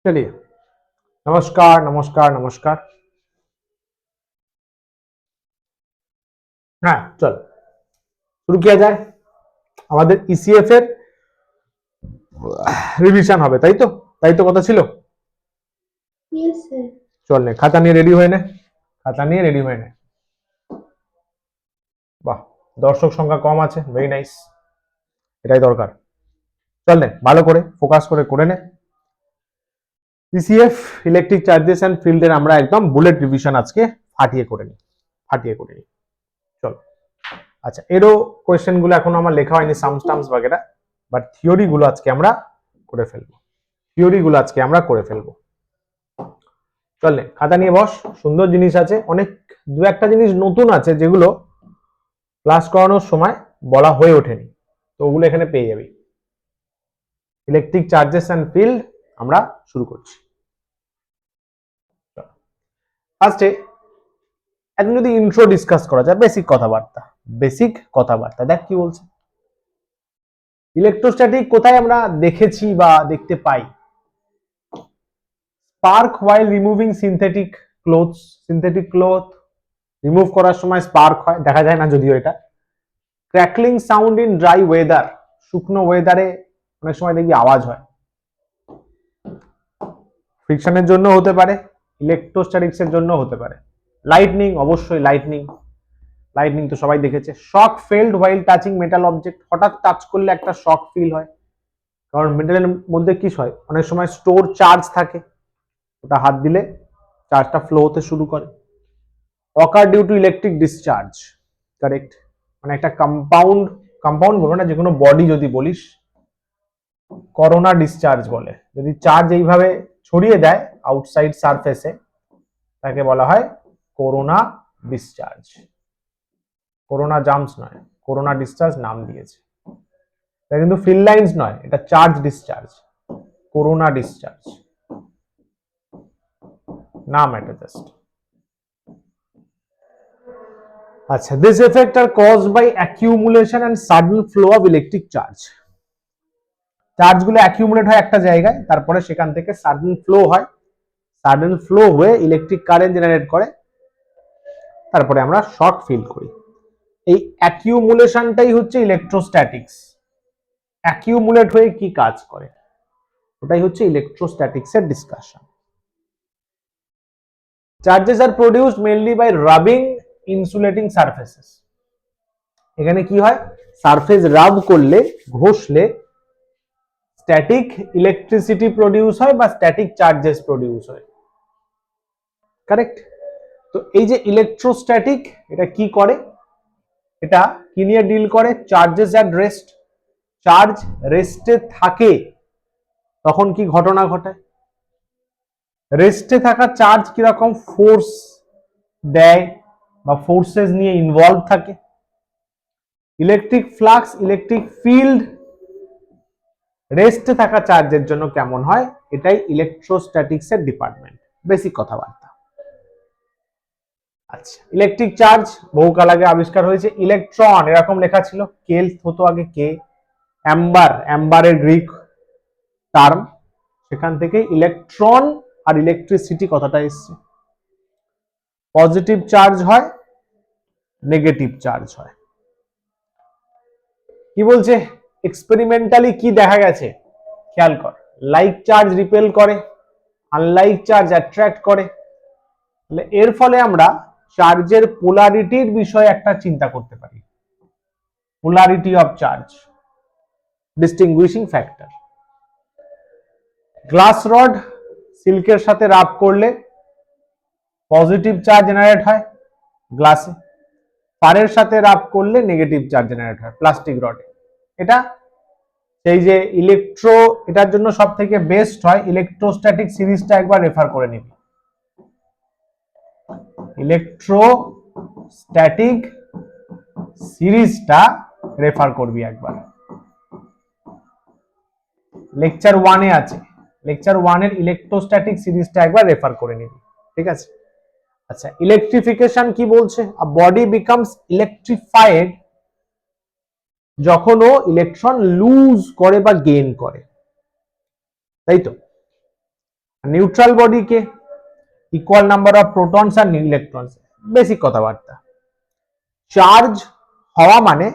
चलिए, नमस्कार नमस्कार नमस्कार। हाँ, चल শুরু किया যায়। আমাদের ইসিএফ এর রিভিশন হবে, তাই তো কথা ছিল। Yes, sir. চল নে, খাতা নিয়ে রেডি হয়ে নে। বাহ, দর্শক সংখ্যা কম আছে, ভেরি নাইস, এটাই দরকার। চল নে, ভালো করে ফোকাস করে নে। ইসিএফ ইলেকট্রিক চার্জেস এন্ড ফিল্ডের আমরা একদম বুলেট রিভিশন আজকে ফাটিয়ে করে নি। চলো, আচ্ছা, এরও কোয়েশ্চেন গুলো এখন আমার লেখা হয়নি, সামস টার্মস বাগেরা, বাট থিওরি গুলো আজকে আমরা করে ফেলবো। চল নে, খাতা নিয়ে বস। সুন্দর জিনিস আছে অনেক, দু একটা জিনিস নতুন আছে যেগুলো ক্লাস করানোর সময় বলা হয়ে ওঠেনি, তো ওগুলো এখানে পেয়ে যাবি। ইলেকট্রিক চার্জেস অ্যান্ড ফিল্ড আমরা শুরু করছি। ফার্স্টে এখন যদি ইন্ট্রো ডিসকাস করা যায়, বেসিক কথাবার্তা দেখ কি বলছে। ইলেকট্রোস্ট্যাটিক কোথায় আমরা দেখেছি বা দেখতে পাই? Spark while removing synthetic cloth remove করার সময় স্পার্ক হয়, দেখা যায় না যদিও এটা। Crackling sound in dry weather, শুকনো ওয়েদারে অনেক সময় দেখবি আওয়াজ হয়, ফ্রিকশনের জন্য হতে পারে, ইলেকট্রোস্ট্যাটিক্স এর জন্য হতে পারে। লাইটনিং, অবশ্যই লাইটনিং তো সবাই দেখেছে। Shock felt while touching metal object, হঠাৎ টাচ করলে একটা শক ফিল হয়, কারণ মেটালের মধ্যে কি হয়, অনেক সময় স্টোর চার্জ থাকে, ওটা হাত দিলে চার্জটা ফ্লো হতে শুরু করে। Occur due to electric discharge, correct, মানে একটা কম্পাউন্ড বলবো না, যে কোনো বডি যদি বলিস, করোনা ডিসচার্জ বলে, যদি চার্জ এইভাবে ছড়িয়ে দেয় আউটসাইড সারফেসে, তাকে বলা হয় করোনা ডিসচার্জ। করোনা জাম্পস নয়, করোনা ডিসচার্জ নাম দিয়েছে, এটা কিন্তু ফিল লাইন্স নয়, এটা চার্জ ডিসচার্জ, করোনা ডিসচার্জ নাম এটা জাস্ট। আচ্ছা, this effect are caused by accumulation and sudden flow of electric charge. চার্জগুলো অ্যাকিউমুলেট হয় একটা জায়গায়, তারপরে সেখান থেকে সাডেন ফ্লো হয়ে ইলেকট্রিক কারেন্ট জেনারেট করে, তারপরে আমরা শক ফিল করি। এই অ্যাকিউমুলেশনটাই হচ্ছে ইলেকট্রোস্ট্যাটিক্স। অ্যাকিউমুলেট হয়ে কি কাজ করে, ওটাই হচ্ছে ইলেকট্রোস্ট্যাটিক্স এর discussion. Charges are produced mainly by rubbing insulating surfaces. এখানে কি হয়, সারফেস রাব করলে, ঘষলে স্ট্যাটিক ইলেকট্রিসিটি প্রডিউস হয় বা স্ট্যাটিক চার্জেস প্রডিউস হয়, কারেক্ট। তো এই যে ইলেকট্রোস্ট্যাটিক, এটা কি করে, এটা কি নিয়ে ডিল করে? Charges at rest. চার্জ রেস্টে থাকে তখন কি ঘটনা ঘটায়? রেস্টে থাকা চার্জ কিরকম ফোর্স দেয় বা ফোর্সেস নিয়ে ইনভলভ থাকে। ইলেকট্রিক ফ্লাক্স, ইলেকট্রিক ফিল্ড রেস্টে থাকা চার্জের জন্য কেমন হয়, এটাই ইলেকট্রোস্ট্যাটিক্স এর ডিপার্টমেন্ট, বেসিক কথাবার্তা। আচ্ছা, ইলেকট্রিক চার্জ বহুকাল আগে আবিষ্কার হয়েছে। ইলেকট্রন এরকম লেখা ছিল, কেল হতো আগে, কে। অ্যাম্বারের গ্রিক টার্ম, সেখান থেকে ইলেকট্রন আর ইলেকট্রিসিটি কথাটা এসছে। পজিটিভ চার্জ হয়, নেগেটিভ চার্জ হয়। কি বলছে, এক্সপেরিমেন্টালি কি দেখা গেছে, খেয়াল কর। লাইক চার্জ রিপেল করে, আনলাইক চার্জ অ্যাট্রাক্ট করে। এর ফলে আমরা চার্জের পোলারিটির বিষয়ে একটা চিন্তা করতে পারি। Polarity of charge, distinguishing factor. Glass rod সিল্কের সাথে রাব করলে পজিটিভ চার্জ জেনারেট হয় গ্লাসে, তারের সাথে রাব করলে নেগেটিভ চার্জ জেনারেট হয় প্লাস্টিক রডে। এটা সেই যে এটার জন্য সব থেকে বেস্ট হয় ইলেকট্রোস্ট্যাটিক সিরিজটা একবার রেফার করে নিবি। ইলেকট্রোস্ট্যাটিক সিরিজটা রেফার করবি একবার, লেকচার 1 এ আছে। লেকচার 1 এর ইলেকট্রোস্ট্যাটিক সিরিজটা একবার রেফার করে নিবি, ঠিক আছে। আচ্ছা, ইলেকট্রিফিকেশন কি বলছে? আ বডি বিকামস ইলেকট্রিফাইড যখন ও ইলেকট্রন লুজ করে বা গেইন করে, তাই তো। নিউট্রাল বডি কে ইকুয়াল নাম্বার অফ প্রোটনস আর ইলেকট্রনস, বেসিক কথাবার্তা। চার্জ হওয়া মানে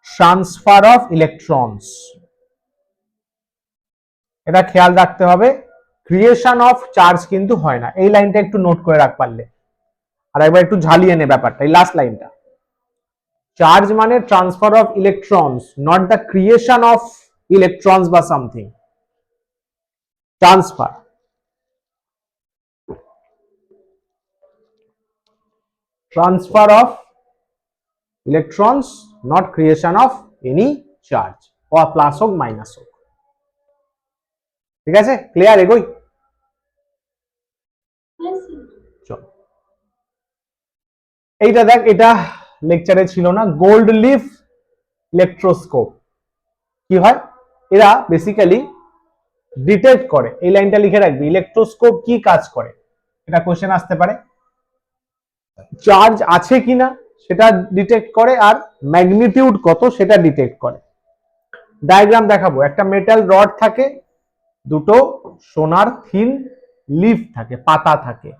ট্রান্সফার অফ ইলেকট্রনস, এটা খেয়াল রাখতে হবে। ক্রিয়েশন অফ চার্জ কিন্তু হয় না, এই লাইনটা একটু নোট করে রাখ পারলে। আর একবার একটু ঝালিয়ে নে ব্যাপারটা, এই লাস্ট লাইনটা। চার্জ মানে transfer of electrons, not the creation of electrons বা something. Transfer, transfer of electrons, not creation of any charge, ও প্লাস হোক মাইনাস হোক। ঠিক আছে, ক্লিয়ার? এগোই। Yes, sir. চল, এইটা দেখ, এটা লেকচারে ছিল না। গোল্ড লিফ ইলেকট্রোস্কোপ কি হয়? এরা বেসিক্যালি ডিটেক্ট করে, এই লাইনটা লিখে রাখবি, ইলেকট্রোস্কোপ কি কাজ করে, এটা কোশ্চেন আসতে পারে। চার্জ আছে কিনা সেটা ডিটেক্ট করে, আর ম্যাগনিটিউড কত সেটা ডিটেক্ট করে। ডায়াগ্রাম দেখাবো। একটা মেটাল রড থাকে, দুটো সোনার থিন লিফ থাকে, পাতা থাকে।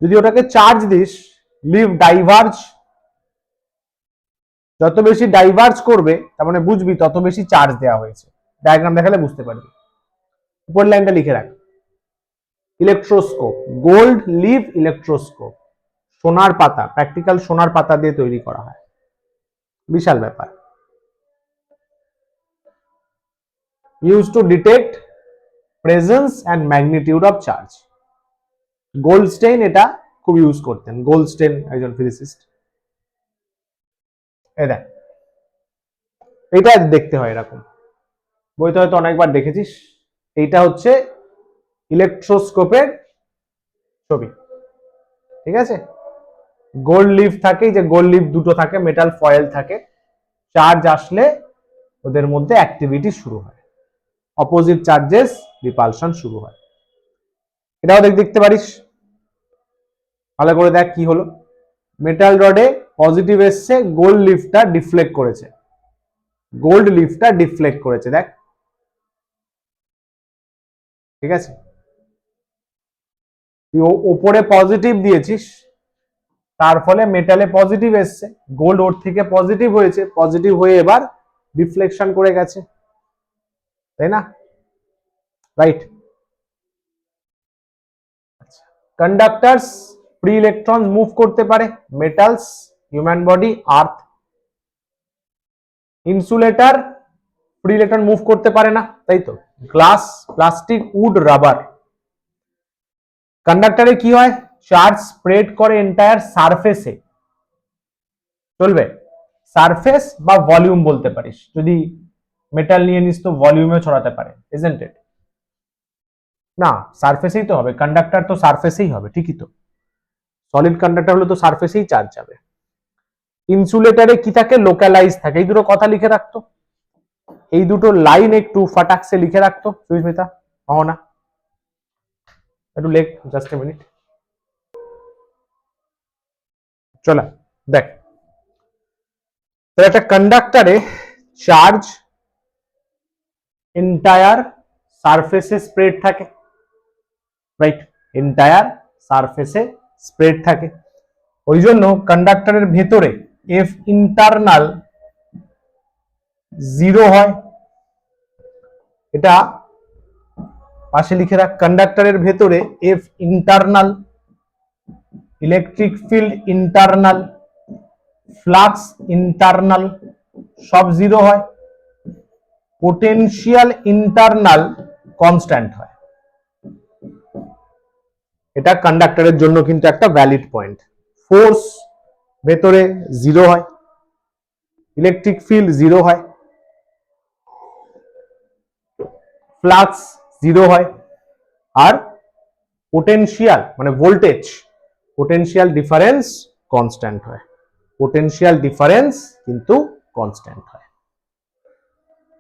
যদি ওটাকে চার্জ দিস, লিফ ডাইভার্জ, যত বেশি ডাইভার্জ করবে তার মানে বুঝবি তত বেশি চার্জ দেওয়া হয়েছে। ডায়াগ্রাম দেখালে বুঝতে পারবি। উপর লাইনটা লিখে রাখ। ইলেকট্রোস্কোপ, গোল্ড লিফ ইলেকট্রোস্কোপ, সোনার পাতা, প্র্যাকটিক্যাল সোনার পাতা দিয়ে তৈরি করা হয়, বিশাল ব্যাপার। Use to detect presence and magnitude of charge. Goldstein এটা খুব ইউজ করতেন, গোল্ডস্টেইন একজন ফিজিসিস্ট। এই দেখ, এটা দেখতে হয় এরকম, বইতে হয়তো অনেকবার দেখেছিস। এইটা হচ্ছে ইলেকট্রোস্কোপের ছবি। ঠিক আছে, গোল্ড লিফ থাকে, যে গোল্ড লিফ দুটো থাকে, মেটাল ফয়েল থাকে। চার্জ আসলে ওদের মধ্যে অ্যাক্টিভিটি শুরু হয়, অপোজিট চার্জেস রিপালশন শুরু হয়। এটাও দেখতে পারিস, ভালো করে দেখ কি হলো। মেটাল রডে পজিটিভ এসছে, গোল্ড লিফটা ডিফ্লেক্ট করেছে, গোল্ড লিফটা ডিফ্লেক্ট করেছে, দেখ। ঠিক আছে, তুই ওপরে পজিটিভ দিয়েছিস, তার ফলে মেটালে পজিটিভ এসছে, গোল্ড ওর থেকে পজিটিভ হয়েছে, পজিটিভ হয়ে এবার রিফ্লেকশন করে গেছে, তাই না? Right. Conductors free electron move করতে পারে, metals, human body, earth. Insulator free electron move করতে পারে না, তাই তো। Glass, plastic, wood, rubber. কন্ডাক্টরে কি হয়? চার্জ স্প্রেড করে এন্টায়ার সারফেসে, চলবে। সারফেস বা ভলিউম বলতে পারিস, যদি মেটাল নিয়ে নিস তো ভলিউমে ছড়াতে পারে, ইজন্ট ইট? না, সারফেসেই তো হবে, কন্ডাক্টর তো সারফেসেই হবে, ঠিকই তো। সলিড কন্ডাক্টর হলে তো সারফেসেই চার্জ যাবে। ইনসুলেটরে কি থাকে? লোকালাইজ থাকে। এই দুটো কথা লিখে রাখতো, এই দুটো লাইন একটু ফাটাকসে লিখে রাখতো সুস্মিতা, না একটু লেখ, জাস্ট এ মিনিট। চলা দেখ, একটা কন্ডাক্টরে চার্জ এন্টায়ার সারফেসে স্প্রেড থাকে, রাইট? এন্টায়ার সারফেসে স্প্রেড থাকে। ওই জন্য কন্ডাক্টরের ভেতরে এফ ইন্টারনাল 0 হয়। এটা পাশে লিখে রাখ। কন্ডাক্টরের ভেতরে F internal, electric field internal, flux internal, সব 0 হয়। পোটেনশিয়াল ইন্টারনাল কনস্ট্যান্ট হয়। এটা কন্ডাক্টরের জন্য কিন্তু একটা ভ্যালিড পয়েন্ট। ফোর্স ভেতরে 0 হয়, ইলেকট্রিক ফিল্ড 0 হয়, ফ্লাক্স 0 হয়, আর পোটেনশিয়াল মানে ভোল্টেজ, পোটেনশিয়াল ডিফারেন্স কনস্ট্যান্ট হয়। পোটেনশিয়াল ডিফারেন্স কিন্তু কনস্ট্যান্ট হয়।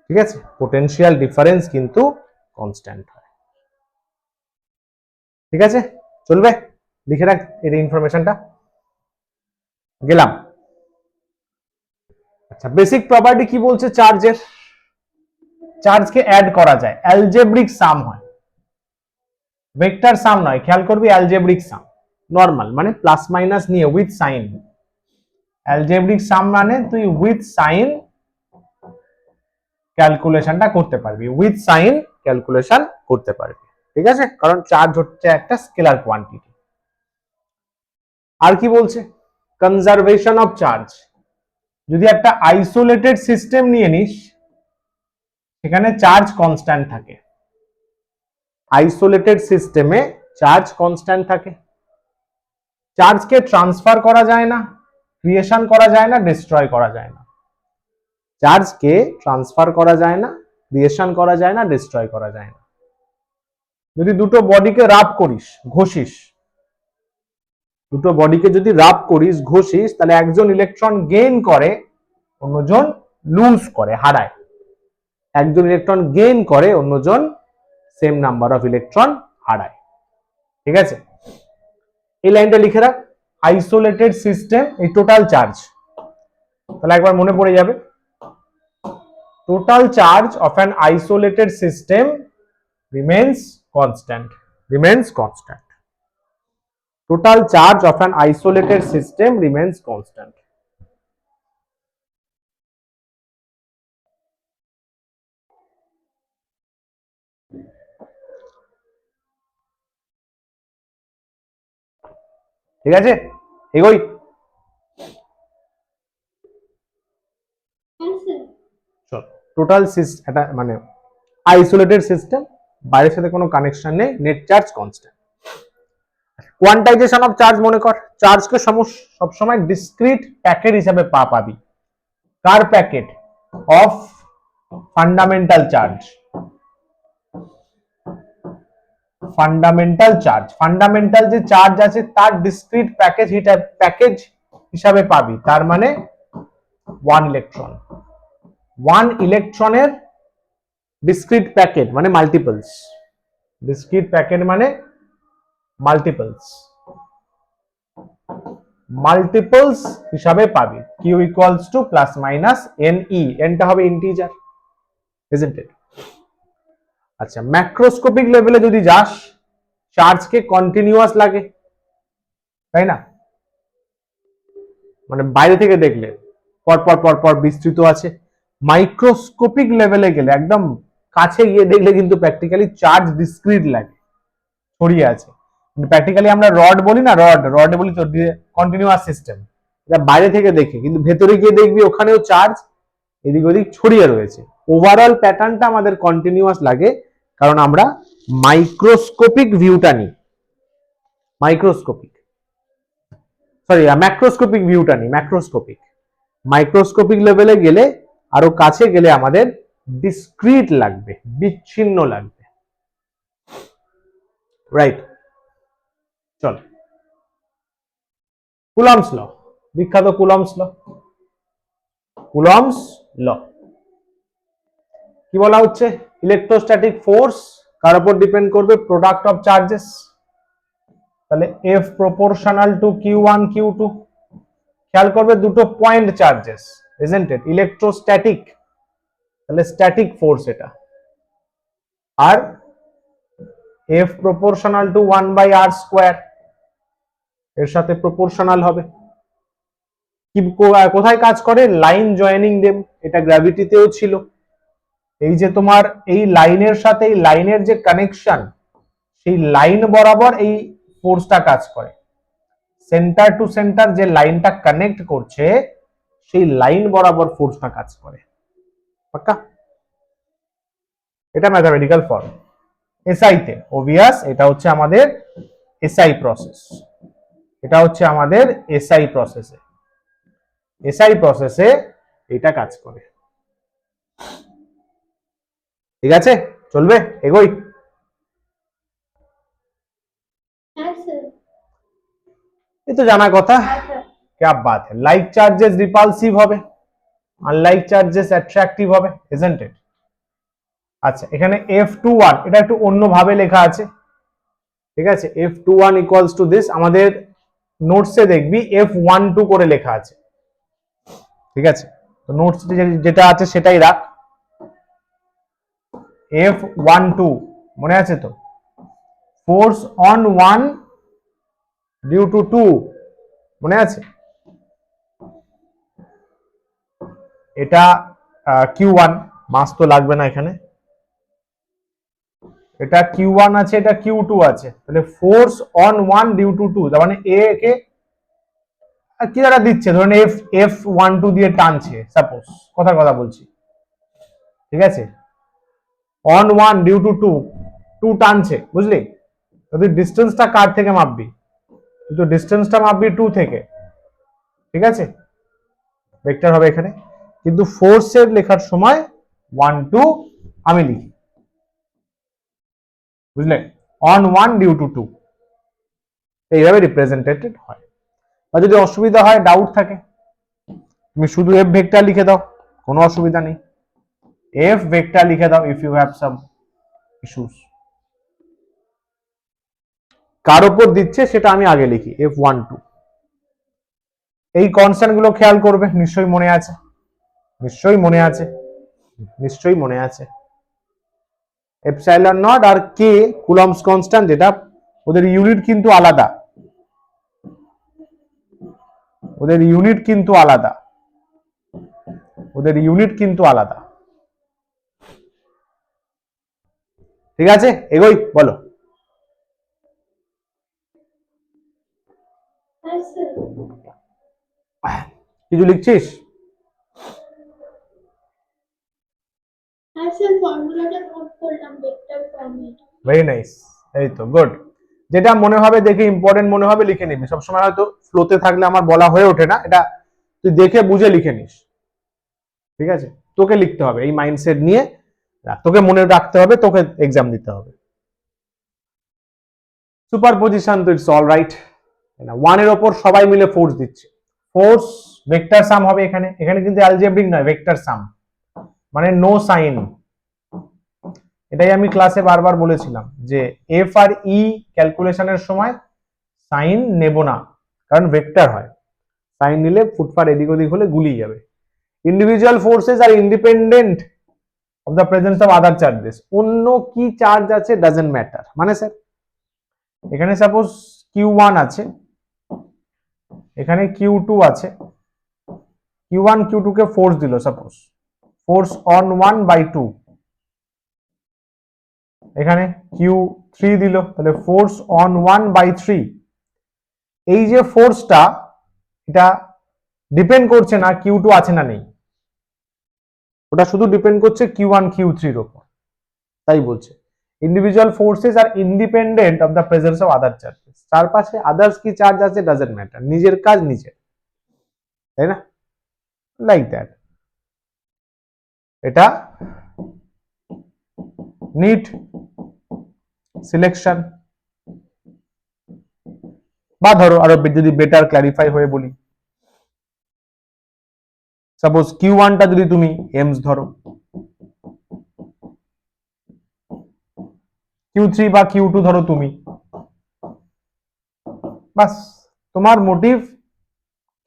ঠিক আছে, পোটেনশিয়াল ডিফারেন্স কিন্তু কনস্ট্যান্ট হয়। ঠিক আছে, চলবে, লিখে রাখ এই ইনফরমেশনটা। গেলাম। আচ্ছা, বেসিক প্রপার্টি কি বলছে চার্জের? চার্জকে অ্যাড করা যায়, অ্যালজেব্রিক সাম হয়। ভেক্টর সাম নয়, খেয়াল করবি অ্যালজেব্রিক সাম, নর্মাল মানে প্লাস মাইনাস নিয়ে উইথ সাইন। অ্যালজেব্রিক সাম মানে তুই উইথ সাইন ক্যালকুলেশনটা করতে পারবি, উইথ সাইন ক্যালকুলেশন করতে পারবি, ঠিক আছে, কারণ চার্জ হচ্ছে একটা স্কেলার কোয়ান্টিটি। আর কি বলছে, কনজারভেশন অফ চার্জ। যদি একটা আইসোলেটেড সিস্টেম নিয়ে নিস, সেখানে চার্জ কনস্ট্যান্ট থাকে। আইসোলেটেড সিস্টেমে চার্জ কনস্ট্যান্ট থাকে। চার্জকে ট্রান্সফার করা যায় না, ক্রিয়েশন করা যায় না, ডিস্ট্রয় করা যায় না। চার্জকে ট্রান্সফার করা যায় না, ক্রিয়েশন করা যায় না, ডিস্ট্রয় করা যায় না। যদি দুটো বডিকে রাব করিস, ঘষিস, দুটো বডিকে যদি রাব করিস, ঘষিস, তাহলে একজন ইলেকট্রন গেইন করে, অন্যজন লুজ করে, হারায়। একজন ইলেকট্রন গেইন করে, অন্যজন সেম নাম্বার অফ ইলেকট্রন হারায়, ঠিক আছে। এই লাইনটা লিখে রাখ, আইসোলেটেড সিস্টেম, এই টোটাল চার্জ, তাহলে একবার মনে পড়ে যাবে, total charge of an isolated system remains constant, remains constant. Total charge of an isolated system remains constant. ঠিক আছে, এগোই। চল, টোটাল এটা মানে আইসোলেটেড সিস্টেম, বাইরের সাথে কোনো কানেকশন নেই, net charge constant. Quantization of charge মনে কর, চার্জকে সবসময় ডিসক্রিট প্যাকেট হিসাবে পাবি। কার packet? Of fundamental charge. Fundamental charge, fundamental যে চার্জ আছে তার ডিসক্রিট প্যাকেজ হিসাবে পাবি, তার মানে 1 ইলেকট্রন। 1 ইলেকট্রনের ডিসক্রিট প্যাকেট মানে মাল্টিপলস, ডিসক্রিট প্যাকেট মানে মাল্টিপলস, মাল্টিপলস হিসাবে পাবি। q equals to plus minus ne, nটা হবে ইন্টিজার, ইজন্ট ইট? আচ্ছা, ম্যাক্রোস্কোপিক লেভেলে যদি যাস, চার্জকে কন্টিনিউয়াস লাগে, তাই না? মানে বাইরে থেকে দেখলে পর পর পর পর বিস্তৃত আছে। মাইক্রোস্কোপিক লেভেলে গেলে, একদম কাছে গিয়ে দেখলে কিন্তু প্র্যাকটিক্যালি চার্জ ডিসক্রিট লাগে, ছড়িয়ে আছে। প্র্যাকটিক্যালি আমরা রড বলি না, রডে বলি তো কন্টিনিউয়াস সিস্টেম, এটা বাইরে থেকে দেখে, কিন্তু ভেতরে গিয়ে দেখবি ওখানেও চার্জ এদিক ওদিক ছড়িয়ে রয়েছে। ওভারঅল প্যাটার্নটা আমাদের কন্টিনিউয়াস লাগে, কারণ আমরা মাইক্রোস্কোপিক ভিউটা নিই, ম্যাক্রোস্কোপিক ভিউটা নিই, মাইক্রোস্কোপিক লেভেলে গেলে, আরো কাছে গেলে আমাদের ডিসক্রিট লাগবে, বিচ্ছিন্ন লাগবে, রাইট? চল, কুলম্বস ল, বিখ্যাত কুলম্বস ল। কুলম্বস ল কি বলা হচ্ছে? ইলেকট্রোস্ট্যাটিক ফোর্স কার উপর ডিপেন্ড করবে? Product of charges. তাহলে F proportional to Q1 Q2। খেয়াল করবে দুটো point charges, isn't it? Electrostatic, তাহলে স্ট্যাটিক ফোর্স এটা। আর F proportional to 1/r square, এর সাথে প্রপোর্শনাল হবে। কি কোথায় কাজ করে? লাইন জয়েনিং দেম, এটা গ্র্যাভিটিতেও ছিল। এই যে তোমার এই লাইনের সাথে এই লাইনের যে কানেকশন, সেই লাইন বরাবর এই ফোর্সটা কাজ করে। সেন্টার টু সেন্টার যে লাইনটা কানেক্ট করছে, সেই লাইন বরাবর ফোর্সটা কাজ করে, পাক্কা? এটা ম্যাথমেটিক্যাল ফর্ম। এসআই তে অবভিয়াস, এটা হচ্ছে আমাদের এসআই প্রসেস, এটা হচ্ছে আমাদের এসআই প্রসেসে, এসআই প্রসেসে এটা কাজ করে, ঠিক আছে? চলবে, এগোই। ये तो जाना কথা, क्या बात है। लाइक चार्जेस रिपालसिव হবে, আনলাইক চার্জেস অ্যাট্রাকটিভ হবে, ইজন্ট ইট? আচ্ছা, এখানে F21 এটা একটু অন্যভাবে লেখা আছে, ঠিক আছে? F21 ইকুয়ালস টু দিস, আমাদের নোটসে দেখবি F12 করে লেখা আছে, ঠিক আছে? তো নোটস যেটা আছে সেটাই রাখ, F12 মনে আছে তো? Force on one due to two, মনে আছে? এটা Q1, মাস তো লাগবে না এখানে। এটা Q1 আছে, এটা Q2 আছে, তাহলে force on one due to two, তার মানে এ কে কি দ্বারা দিচ্ছে, ধরুন F12 দিয়ে টানছে, সাপোজ কথার কথা বলছি, ঠিক আছে? On one due to two, two টানছে, বুঝলি? যদি ডিস্টেন্সটা কার থেকে মাপবি, তো ডিস্টেন্সটা মাপবি টু থেকে, ঠিক আছে? ভেক্টর হবে এখানে, কিন্তু ফোর্সের লেখার সময় 1 2 আমি লিখি, বুঝলে? On one due to two, এইভাবে রিপ্রেজেন্টেটেড হয়। বা যদি অসুবিধা হয়, ডাউট থাকে, তুমি শুধু এফ ভেক্টর লিখে দাও, কোনো অসুবিধা নেই, এফ ভেক্টর লিখে দাও if you have some issues. কার উপর দিচ্ছে সেটা আমি আগে লিখি, F12। এই কনস্ট্যান্ট গুলো খেয়াল করবে, নিশ্চয়ই মনে আছে, নিশ্চয়ই মনে আছে, নিশ্চয়ই মনে আছে। এপসাইলন নট আর কে কুলম্বস কনস্ট্যান্ট, যেটা ওদের ইউনিট কিন্তু আলাদা, ওদের ইউনিট কিন্তু আলাদা, ওদের ইউনিট কিন্তু আলাদা, ঠিক আছে? এগোই, বলো। হ্যাঁ স্যার। কিছু লিখছিস? হ্যাঁ স্যার, ফর্মুলাটা নোট করলাম ভেক্টর ফর্মে। ভেরি নাইস, এই তো গুড। যেটা মনে হবে দেখে ইম্পর্টেন্ট মনে হবে লিখে নিবি, সবসময় হয়তো ফ্লোতে থাকলে আমার বলা হয়ে ওঠে না, এটা তুই দেখে বুঝে লিখে নিস, ঠিক আছে? তোকে লিখতে হবে এই মাইন্ডসেট নিয়ে, তোকে মনে রাখতে হবে, তোকে এক্সাম দিতে হবে। সুপারপজিশন তো ইটস অল রাইট, ওয়ান এর ওপর সবাই মিলে ফোর্স দিচ্ছে, ফোর্স ভেক্টর সাম হবে এখানে, এখানে কিন্তু অ্যালজেব্রিক নয়, ভেক্টর সাম, মানে নো সাইন। এটাই আমি ক্লাসে বারবার বলেছিলাম যে এফ আর ই ক্যালকুলেশনের সময় সাইন নেব না, কারণ ভেক্টর হয়, সাইন নিলে ফুটফাট এদিক ওদিক হলে গুলিয়ে যাবে। Individual forces are independent of the presence of other charges, অন্য কি চার্জ আছে ডাজন্ট ম্যাটার। মানে স্যার এখানে সাপোজ Q1 আছে, এখানে Q2 আছে, Q1 Q2 কে ফোর্স দিল, সাপোজ ফোর্স অন 1/2, এখানে Q3 দিল, তাহলে ফোর্স অন 1/3। এই যে ফোর্সটা, এটা ডিপেন্ড করছে না Q2 আছে না নেই, ওটা শুধু ডিপেন্ড করছে Q1 Q3 এর উপর। তাই বলছে individual forces are independent of the presence of other charges, চারপাশে আদার্স কি চার্জ আছে ডাজন্ট ম্যাটার, নিজের কাজ নিজের, তাই না? Like that. এটা নিট সিলেকশন, বা ধরো আরো যদি বেটার ক্ল্যারিফাই হয়ে বলি, সাপোজ Q1 টা যদি তুমি এমস ধরো, Q3 বা Q2 ধরো তুমি, বাস তোমার মোটিভ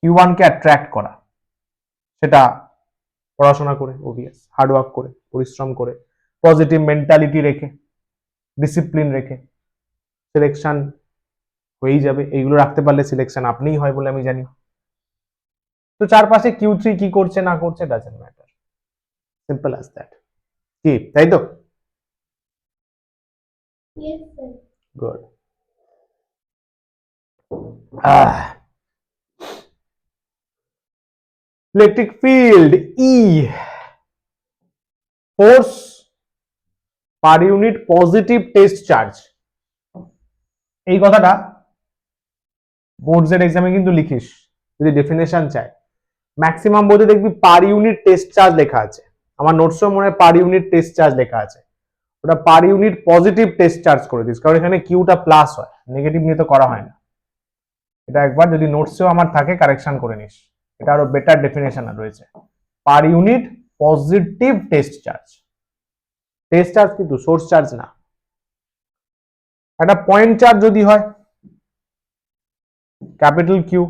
Q1 কে অ্যাট্রাক্ট করা, সেটা পড়াশোনা করে, ওবিএস হার্ডওয়ার্ক করে, পরিশ্রম করে, পজিটিভ মেন্টালিটি রেখে, ডিসিপ্লিন রেখে সিলেকশন হয়েই যাবে। এইগুলো রাখতে পারলে সিলেকশন আপনিই হয় বলে আমি জানি। তো চারপাশে Q3 কি করছে না করছে doesn't matter, simple as that. কি তাই তো? Yes sir. Good. Electric field ই, force per unit positive test charge, এই কথাটা বোর্ডসের এক্সামে কিন্তু লিখিস যদি ডেফিনেশন চাই। ম্যাক্সিমাম বোর্ডে দেখবি পার ইউনিট টেস্ট চার্জ লেখা আছে, আমার নোটসও মনে হয় পার ইউনিট টেস্ট চার্জ লেখা আছে, ওটা per unit positive test charge করে দিস, কারণ এখানে কিউটা প্লাস হয়, নেগেটিভ নিয়ে তো করা হয় না। এটা একবার যদি নোটসেও আমার থাকে কারেকশন করে নিস, এটা আরো বেটার ডেফিনেশন রয়েছে, per unit positive test charge. Test charge কিন্তু সোর্স চার্জ না। একটা পয়েন্ট চার্জ যদি হয় ক্যাপিটাল কিউ,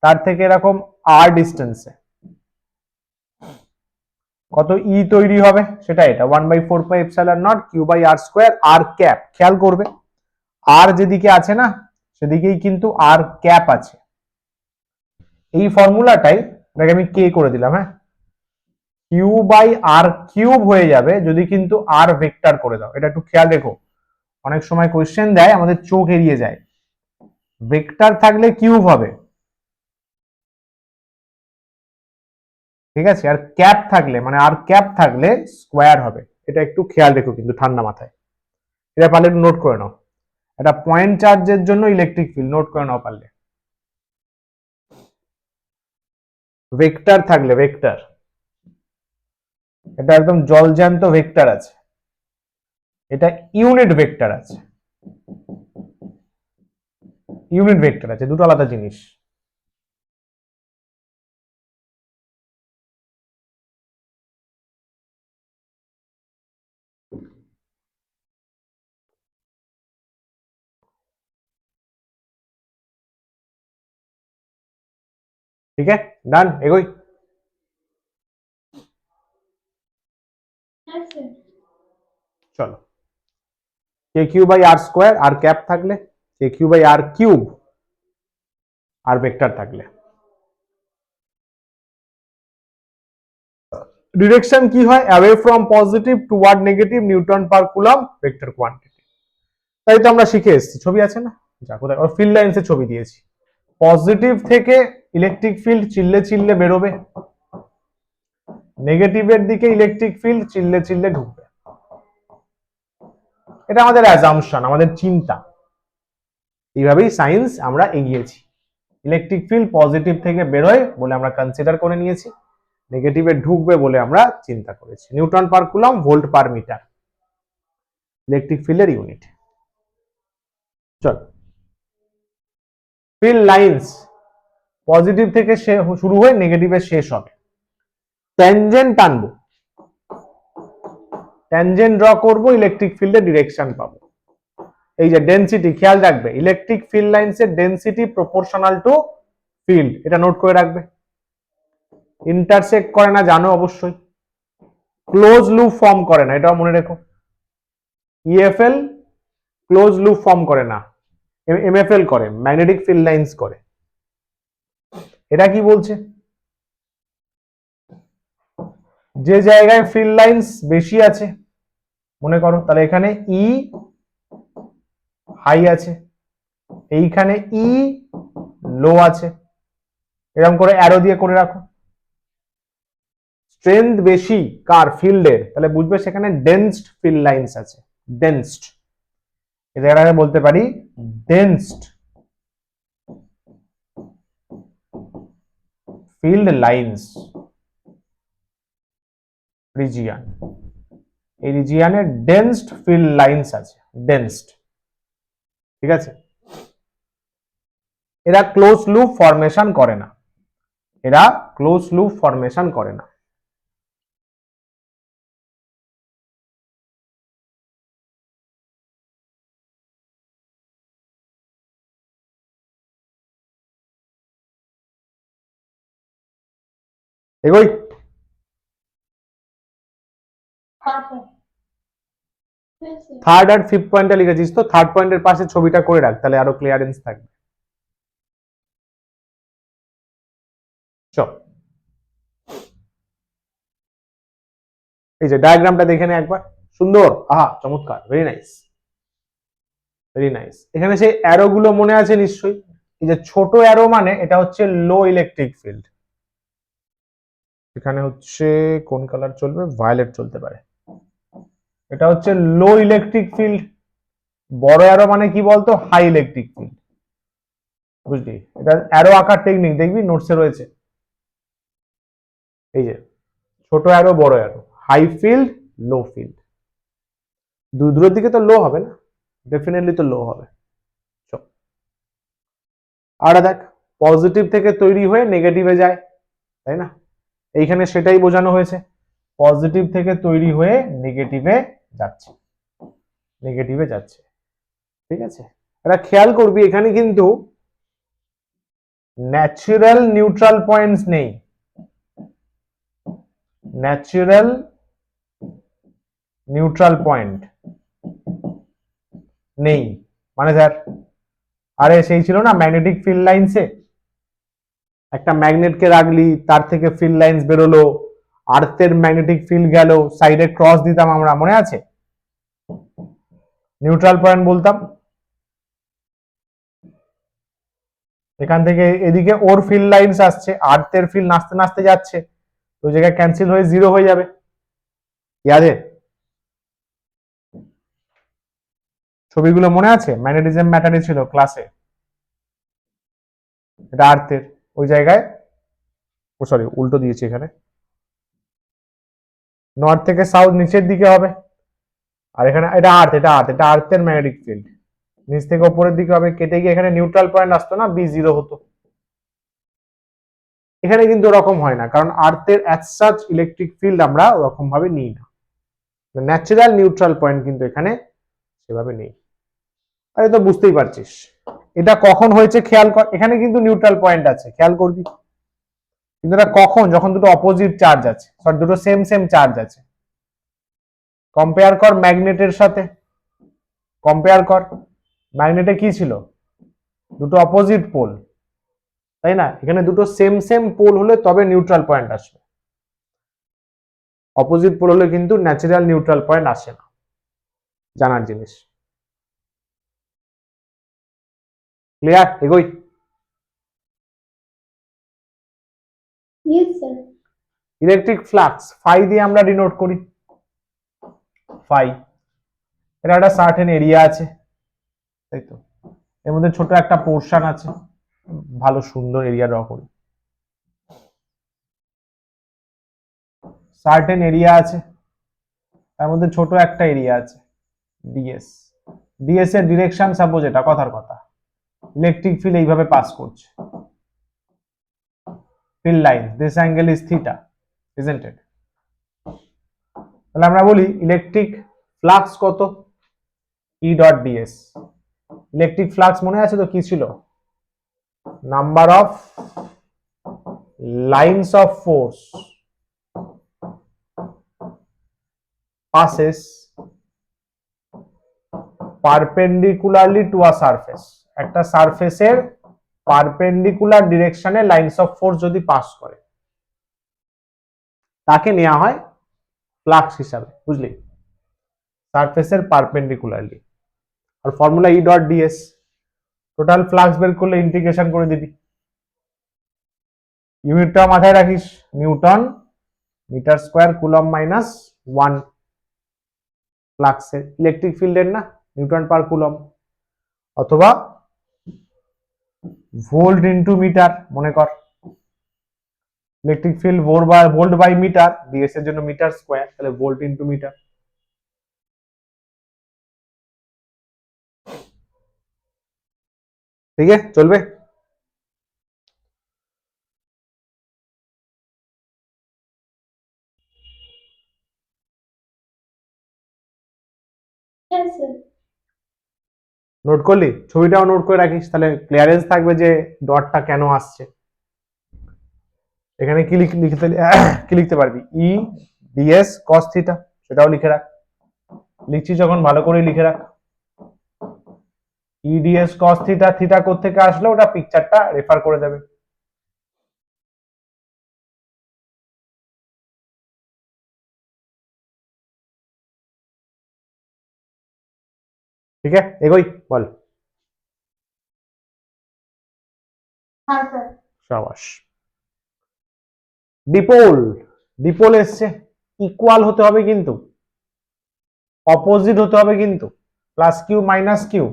তার থেকে এরকম আর ডিস্টেন্সে কত ই তৈরি হবে, সেটা এটা 1/4 pi epsilon naught q by r square r cap. খেয়াল করবে আর যেদিকে আছে না সেদিকেই কিন্তু আর ক্যাপ আছে। এই ফর্মুলাটাই এটাকে আমি কে করে দিলাম, হ্যাঁ, কিউ বাই আর কিউব হয়ে যাবে যদি কিন্তু আর ভেক্টর করে দাও। এটা একটু খেয়াল রেখো, অনেক সময় কোয়েশ্চেন দেয় আমাদের চোখ এড়িয়ে যায়। ভেক্টর থাকলে কিউব হবে, ঠিক আছে, আর ক্যাপ থাকলে মানে আর ক্যাপ থাকলে স্কোয়ার হবে। এটা একটু খেয়াল রেখো কিন্তু ঠান্ডা মাথায়, এটা পারলে একটু নোট করে নাও। এটা পয়েন্ট চার্জের জন্য ইলেকট্রিক ফিল্ড, নোট করে নাও পারলে। ভেক্টর থাকলে ভেক্টর, এটা একদম জলজ্যান্ত ভেক্টর আছে, এটা ইউনিট ভেক্টর আছে, ইউনিট ভেক্টর আছে, দুটো আলাদা জিনিস। ठीक है, डन, एगोई। হ্যাঁ স্যার। चलो, k q by r square r cap থাকলে k q by r cube r vector থাকলে ডিরেকশন কি হয়, away from positive toward negative newton per coulomb vector quantity. তাই তো আমরা শিখে এসেছি, ছবি আছে না, যা কোথায় ফিল্ড লাইন্সের ছবি দিয়েছি। পজিটিভ থেকে ইলেকট্রিক ফিল্ড চিল্লে চিল্লে বেরোবে, নেগেটিভের দিকে ইলেকট্রিক ফিল্ড চিল্লে চিল্লে ঢুকবে। এটা আমাদের অ্যাজাম্পশন, আমাদের চিন্তা। এইভাবেই সায়েন্স আমরা এগিয়েছি। ইলেকট্রিক ফিল্ড পজিটিভ থেকে বেরোয় বলে আমরা কনসিডার করে নিয়েছি, নেগেটিভে ঢুকবে বলে আমরা চিন্তা করেছি। Newton per coulomb volt per metre electric ফিল্ডের ইউনিট। চল, ফিল্ড লাইন্স পজিটিভ থেকে শুরু হয়ে নেগেটিভে শেষ হবে। ট্যানজেন্ট টানবো, ট্যানজেন্ট ড্র করবো, ইলেকট্রিক ফিল্ডের ডিরেকশন পাবো। এই যে ডেনসিটি, খেয়াল রাখবে ইলেকট্রিক ফিল্ড লাইন্সের ডেনসিটি প্রপোর্শনাল টু ফিল্ড, এটা নোট করে রাখবে। ইন্টারসেক্ট করে না জানো অবশ্যই, ক্লোজ লুপ ফর্ম করে না, এটাও মনে রেখো। ইএফএল ক্লোজ লুপ ফর্ম করে না, এমএফএল করে, ম্যাগনেটিক ফিল্ড লাইন্স করে। এটা কি বলছে, যে জায়গায় ফিল্ড লাইন্স বেশি আছে মনে করো, তাহলে এখানে ই হাই আছে, এইখানে ই লো আছে, এরকম করে অ্যারো দিয়ে করে রাখো। স্ট্রেংথ বেশি কার, ফিল্ডের, তাহলে বুঝবে সেখানে ডেন্সড ফিল্ড লাইন্স আছে, ডেন্সড। এই জায়গাটাকে বলতে পারি ডেন্সড ফিল্ড লাইন্স রিজিয়ন। এই রিজিয়নে ডেন্সড ফিল্ড লাইন্স আছে, ডেন্সড, ঠিক আছে। এরা ক্লোজ লুপ ফরমেশন করে না, এরা ক্লোজ লুপ ফরমেশন করে না। এগোই। হ্যাঁ স্যার। হ্যাঁ স্যার। থার্ড আর ফিফথ পয়েন্টটা লিখেছিস তো, থার্ড পয়েন্টের পাশে ছবিটা করে রাখ, তাহলে আরো ক্লিয়ারেন্স থাকবে। চল, এই যে ডায়াগ্রামটা দেখে নে একবার, সুন্দর, আহা চমৎকার, ভেরি নাইস, ভেরি নাইস। এখানে সেই অ্যারো গুলো মনে আছে নিশ্চয়ই, এই যে ছোট অ্যারো মানে এটা হচ্ছে লো ইলেকট্রিক ফিল্ড, এখানে হচ্ছে কোন কালার চলবে, ভায়োলেট চলতে পারে, এটা হচ্ছে লো ইলেকট্রিক ফিল্ড। বড় অ্যারো মানে কি বলতো, হাই ইলেকট্রিক ফিল্ড, বুঝলি, এটা অ্যারো আঁকার টেকনিক দেখবি নোটসে রয়েছে। এই যে ছোট অ্যারো বড় অ্যারো, হাই ফিল্ড লো ফিল্ড, দূরের দিকে তো লো হবে না, ডেফিনেটলি তো লো হবে। আর দেখ, পজিটিভ থেকে তৈরি হয়ে নেগেটিভে যায়, তাই না, এইখানে সেটাই বোঝানো হয়েছে, পজিটিভ থেকে তৈরি হয়ে নেগেটিভে যাচ্ছে, নেগেটিভে যাচ্ছে, ঠিক আছে। এটা খেয়াল করবি এখানে কিন্তু ন্যাচারাল নিউট্রাল পয়েন্টস নেই, ন্যাচারাল নিউট্রাল পয়েন্ট নেই, মানে স্যার, আরে সেই ছিল না ম্যাগনেটিক ফিল্ড লাইনসে, একটা ম্যাগনেটকে রাখলি, তার থেকে ফিল্ড লাইন্স বেরোলো, আর্থের ম্যাগনেটিক ফিল্ড গেল, সাইডে ক্রস দিতাম আমরা, মনে আছে? নিউট্রাল পয়েন্ট বলতাম। এখান থেকে এদিকে ওর ফিল্ড লাইন্স আসছে, আর্থের ফিল্ড নাচতে নাচতে যাচ্ছে, তো জায়গায় ক্যান্সেল হয়ে জিরো হয়ে যাবে। ইয়াদে ছবিগুলো মনে আছে? ম্যাগনেটিজম ম্যাটারে ছিল ক্লাসে, এটা আর্থের, ওই জায়গায়, ও সরি উল্টো দিয়েছি এখানে, নর্থ থেকে সাউথ নিচের দিকে হবে, আর এখানে এটা আর্থ, এটা আর্থের ম্যাগনেটিক ফিল্ড, নিচ থেকে উপরের দিকে হবে, কেটে গিয়ে এখানে নিউট্রাল পয়েন্ট আসতো না, বি জিরো হতো। এখানে কিন্তু ওরকম হয় না, কারণ আর্থের অ্যাজ সাচ ইলেকট্রিক ফিল্ড আমরা ওরকম ভাবে নিই না, ন্যাচারাল নিউট্রাল পয়েন্ট কিন্তু এখানে সেভাবে নেই। আরে তো বুঝতেই পারছিস এটা কখন হয়েছে, খেয়াল কর, এখানে কিন্তু নিউট্রাল পয়েন্ট আছে, খেয়াল করবি, কিন্তু এটা কখন, যখন দুটো অপোজিট চার্জ আছে, সরি দুটো সেম সেম চার্জ আছে। কম্পেয়ার কর ম্যাগনেটের সাথে, কম্পেয়ার কর, ম্যাগনেটে কি ছিল, দুটো অপোজিট পোল, তাই না? এখানে দুটো সেম সেম পোল হলে তবে নিউট্রাল পয়েন্ট আসবে, অপোজিট পোল হলে কিন্তু ন্যাচারাল নিউট্রাল পয়েন্ট আসে না, জানার জিনিস। ক্লিয়ার? এগোই। Yes sir. Electric flux phi দিয়ে আমরা ডিনোট করি, ফাই, এটা একটা সার্টেন এরিয়া আছে, তাই তো, এর মধ্যে ছোট একটা পোর্শন আছে, ভালো সুন্দর এরিয়া ড্র করি, সার্টেন এরিয়া আছে, তার মধ্যে ছোট একটা এরিয়া আছে, ডিএস, ডিএস এর ডিরেকশন সাপোজ এটা, কথার কথা, ইলেকট্রিক ফিল্ড এইভাবে পাস করছে, field line, this angle is theta, isn't it? তাহলে আমরা বলি ইলেকট্রিক ফ্লাক্স কত, E dot ds. Electric flux মনে আছে তো কি ছিল, number of lines of force passes perpendicularly to a surface, একটা সারফেসের পারপেন্ডিকুলার ডিরেকশনে লাইনস অফ ফোর্স যদি পাস করে, তাকে নেওয়া হয় ফ্লাক্স হিসাবে, বুঝলি? সারফেসের পারপেন্ডিকুলারলি, আর formula E dot dS, total flux বের করলে ইন্টিগ্রেশন করে দিবি, ইউনিটটা মাথায় রাখিস, newton metre square coulomb minus 1, ফ্লাক্সের, ইলেকট্রিক ফিল্ডের না, নিউটন পার কুলম, অথবা ভোল্ট ইনটু মিটার, মনে কর electric field volt by metre, dS এর জন্য মিটার স্কোয়ার, তাহলে ভোল্ট ইনটু মিটার। ঠিক আছে, চলবে? হ্যাঁ স্যার। নোট করলি? ছবিটাও নোট করে রাখিস, তাহলে ক্লিয়ারেন্স থাকবে যে ডটটা কেন আসছে। এখানে কি লিখতে কি লিখতে পারবি, ই ডিএস কস থিটা, সেটাও লিখে রাখ, লিখছি যখন ভালো করে লিখে রাখ, ই ডিএস কস থিটা, থিটা কোত্থেকে আসলো ওটা পিকচারটা রেফার করে দেবে। ঠিক আছে, এগোই, বল। হ্যাঁ স্যার। সাবাস। ডিপোল, ডিপোল এসছে, ইকুয়াল হতে হবে কিন্তু, অপোজিট হতে হবে কিন্তু, প্লাস কিউ মাইনাস কিউ।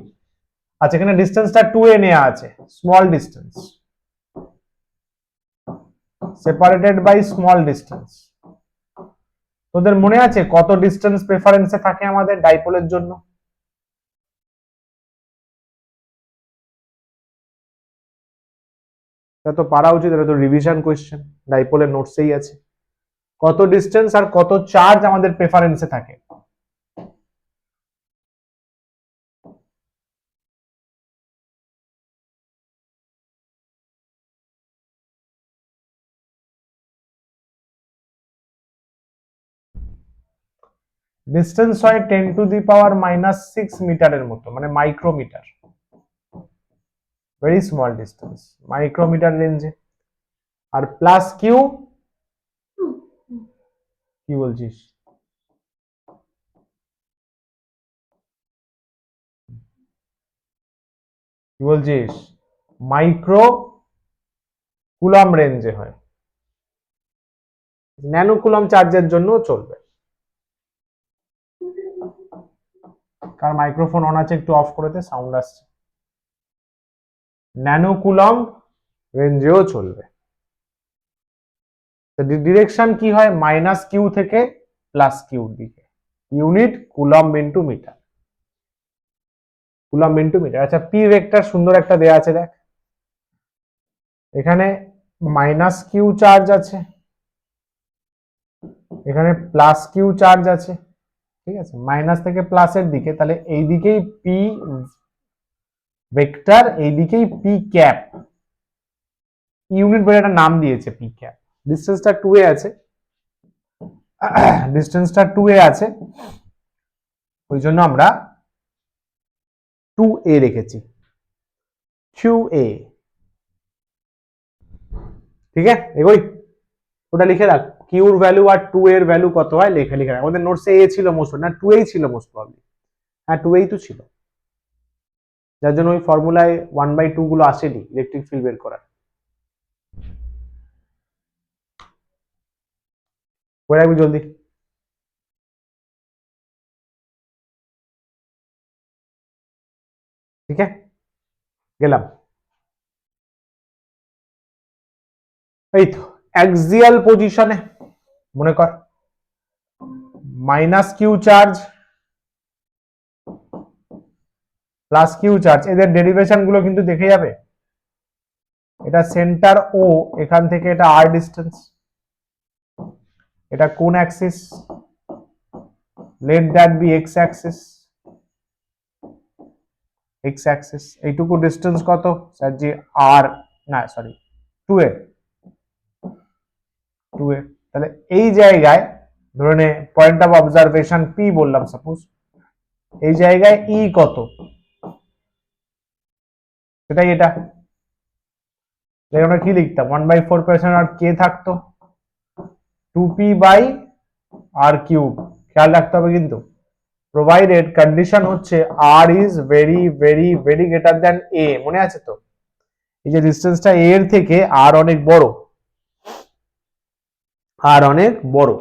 আচ্ছা, এখানে ডিস্টেন্সটা 2a নেওয়া আছে, small distance, separated by small distance. তোদের মনে আছে কত ডিস্টেন্স প্রেফারেন্সে থাকে আমাদের ডাইপোলের জন্য? এটা তো পারা উচিত, এটা তো রিভিশন কোয়েশ্চেন, ডাইপোলের নোটসেই আছে, কত ডিস্টেন্স আর কত চার্জ আমাদের প্রেফারেন্সে থাকে। ডিস্টেন্স হয় 10⁻⁻⁶ মিটারের মতো, মানে micrometre. Very small distance, micrometre রেঞ্জে। আর প্লাস কিউ, কি বলছিস? কি বলছিস? মাইক্রো কুলম রেঞ্জে হয়। ন্যানো কুলম চার্জের জন্য চলবে। কার মাইক্রোফোন অন আছে একটু অফ করে দে, সাউন্ড আসছে। ন্যানো কুলম রেঞ্জেও চলবে। ডিরেকশন কি হয়? মাইনাস কিউ থেকে প্লাস কিউর দিকে। Unit coulomb into metre, coulomb into metre. আচ্ছা, পি ভেক্টর সুন্দর একটা দেয়া আছে, দেখ এখানে মাইনাস কিউ চার্জ আছে, এখানে প্লাস কিউ চার্জ আছে, ঠিক আছে, মাইনাস থেকে প্লাসের দিকে, তাহলে এই দিকেই পি ভেক্টর, এই দিকেই পি ক্যাপ। ইউনিট বলে একটা নাম দিয়েছে পি ক্যাপ। ডিস্টেন্সটা 2a আছে, ডিস্টেন্সটা 2a আছে, ওই জন্য আমরা 2a রেখেছি, 2a। ঠিক আছে, এগোই। ওটা লিখে রাখ, কিউর ভ্যালু আর 2 এর ভ্যালু কত হয় লিখে লিখে রাখ। আমাদের নোটসে এ ছিল মোস্ট, না 2a ছিল মোস্ট প্রবলি। হ্যাঁ 2a তো ছিল, যার জন্য ওই ফর্মুলায় 1/2 গুলো আসেনি ইলেকট্রিক ফিল্ড বের করার। করে রাখবি জলদি। ঠিক আছে, গেলাম। এই তো অ্যাক্সিয়াল পজিশনে মনে কর minus q charge plus q charge, এদের ডেরিভেশন গুলো কিন্তু দেখে যাবে। এটা সেন্টার ও, এখান থেকে এটা আর ডিস্টেন্স, এটা কোন axis? Let that be x axis, x axis. এইটুকু ডিস্টেন্স কত স্যার জি? আর না সরি 2a, 2a। তাহলে এই জায়গায় ধরে নে পয়েন্ট অফ অবজারভেশন পি বললাম সাপোজ, এই জায়গায় ই কত সেটাই এটা। আমরা কি লিখতাম? 1/4 আর কে থাকতো 2p বাই আর কিউব। খেয়াল রাখতে হবে কিন্তু, প্রোভাইডেড কন্ডিশন হচ্ছে R is very very very greater than a. মনে আছে তো? এই যে ডিস্টেন্সটা এ এর থেকে আর অনেক বড়, আর অনেক বড়,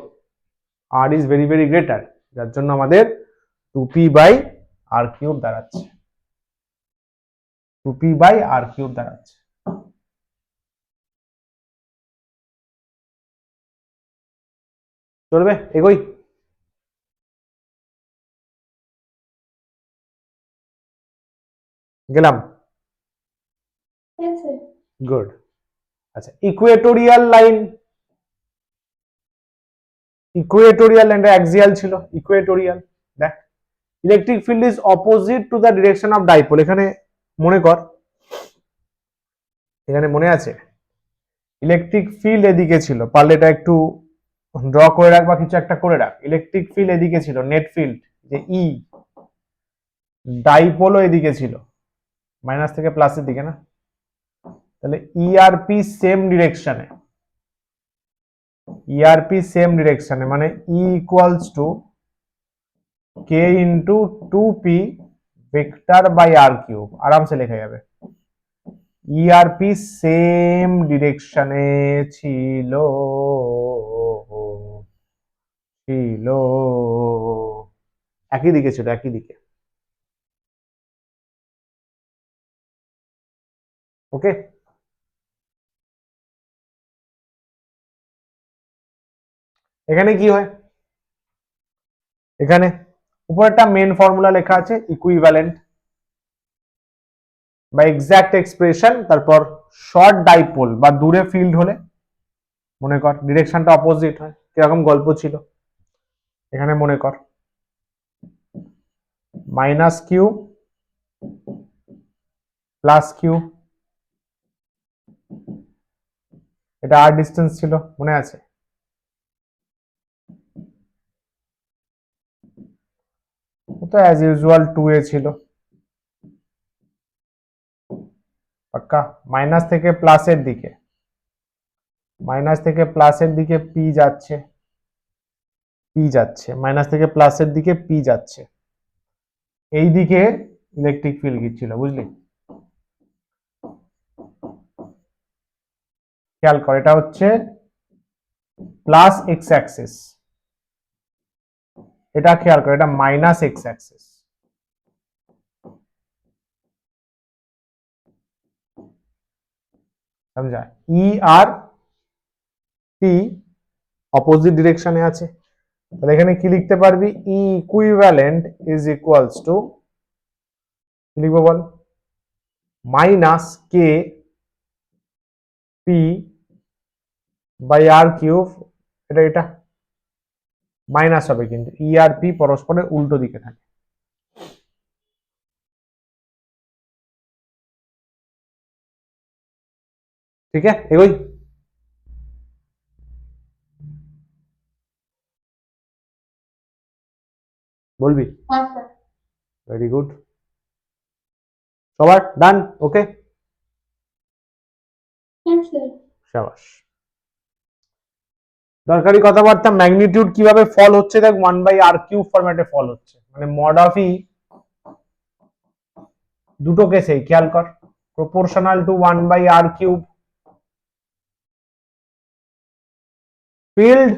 আর ইজ ভেরি ভেরি গ্রেটার, যার জন্য আমাদের 2p বাই আর কিউব দাঁড়াচ্ছে, 2p বাই আর কিউব দাঁড়াচ্ছে। চলবে, এগোই। গেলাম, গুড। আচ্ছা, ইকুয়েটোরিয়াল লাইন, ইকুয়েটোরিয়াল লাইনটা অ্যাক্সিয়াল ছিল, ইকুয়েটোরিয়াল। দেখ electric field is opposite to the direction of dipole. এখানে মনে কর, এখানে মনে আছে ইলেকট্রিক ফিল্ড এদিকে ছিল, পারলে এটা একটু ড্র করে রাখ বা কিছু একটা করে রাখ। ইলেকট্রিক ফিল্ড এদিকে ছিল, নেট ফিল্ড যে ই, ডাইপোলও এদিকে ছিল, মাইনাস থেকে প্লাসের দিকে না। তাহলে ইআরপি সেম ডিরেকশনে, ইআরপি সেম ডিরেকশনে মানে E equals to k into 2p vector by R cube, আরামসে লেখা যাবে। ইআরপি সেম ডিরেকশনে ছিল, ছিল একই দিকে ছিল, একই দিকে। ওকে, এখানে কি হয়? এখানে উপর একটা মেন ফর্মুলা লেখা আছে, ইকুইভ্যালেন্ট বা এক্সাক্ট এক্সপ্রেশন, তারপর শর্ট ডাইপোল বা দূরে ফিল্ড হলে মনে কর ডিরেকশনটা অপোজিট হয়। কিরকম গল্প ছিল এখানে মনে কর, মাইনাস কিউ প্লাস কিউ, এটা আর ডিস্টেন্স ছিল, মনে আছে? তো অ্যাজ ইউজুয়াল 2a ছিল। পাক্কা? মাইনাস থেকে প্লাসের দিকে, মাইনাস থেকে প্লাসের দিকে পি যাচ্ছে, পি যাচ্ছে, মাইনাস থেকে প্লাসের দিকে পি যাচ্ছে, এই দিকে ইলেকট্রিক ফিল্ড গিয়েছিল, বুঝলি? খেয়াল কর, এটা হচ্ছে প্লাস এক্স অ্যাক্সিস, এটা খেয়াল কর, এটা মাইনাস এক্স অ্যাক্সিস। समझा? ই আর পি অপোজিট ডিরেকশনে আছে, তাহলে এখানে কি লিখতে পারবি? E equivalent is equals to, কি লিখবো বল? Minus K P by R cube, এটা মাইনাস হবে, কিন্তু ই আর পি পরস্পরের উল্টো দিকে থাকে। ঠিক আছে, এগোই। বলবি? হ্যাঁ স্যার। ভেরি গুড, সবার ডান? ওকে, হ্যাঁ স্যার। শাবাশ। দরকারি কথাবার্তা, ম্যাগনিটিউড কিভাবে ফল হচ্ছে দেখ, 1/r³ ফরম্যাটে ফল হচ্ছে, মানে মড অফ ই দুটো কেসেই খেয়াল কর, proportional to 1/r³। Field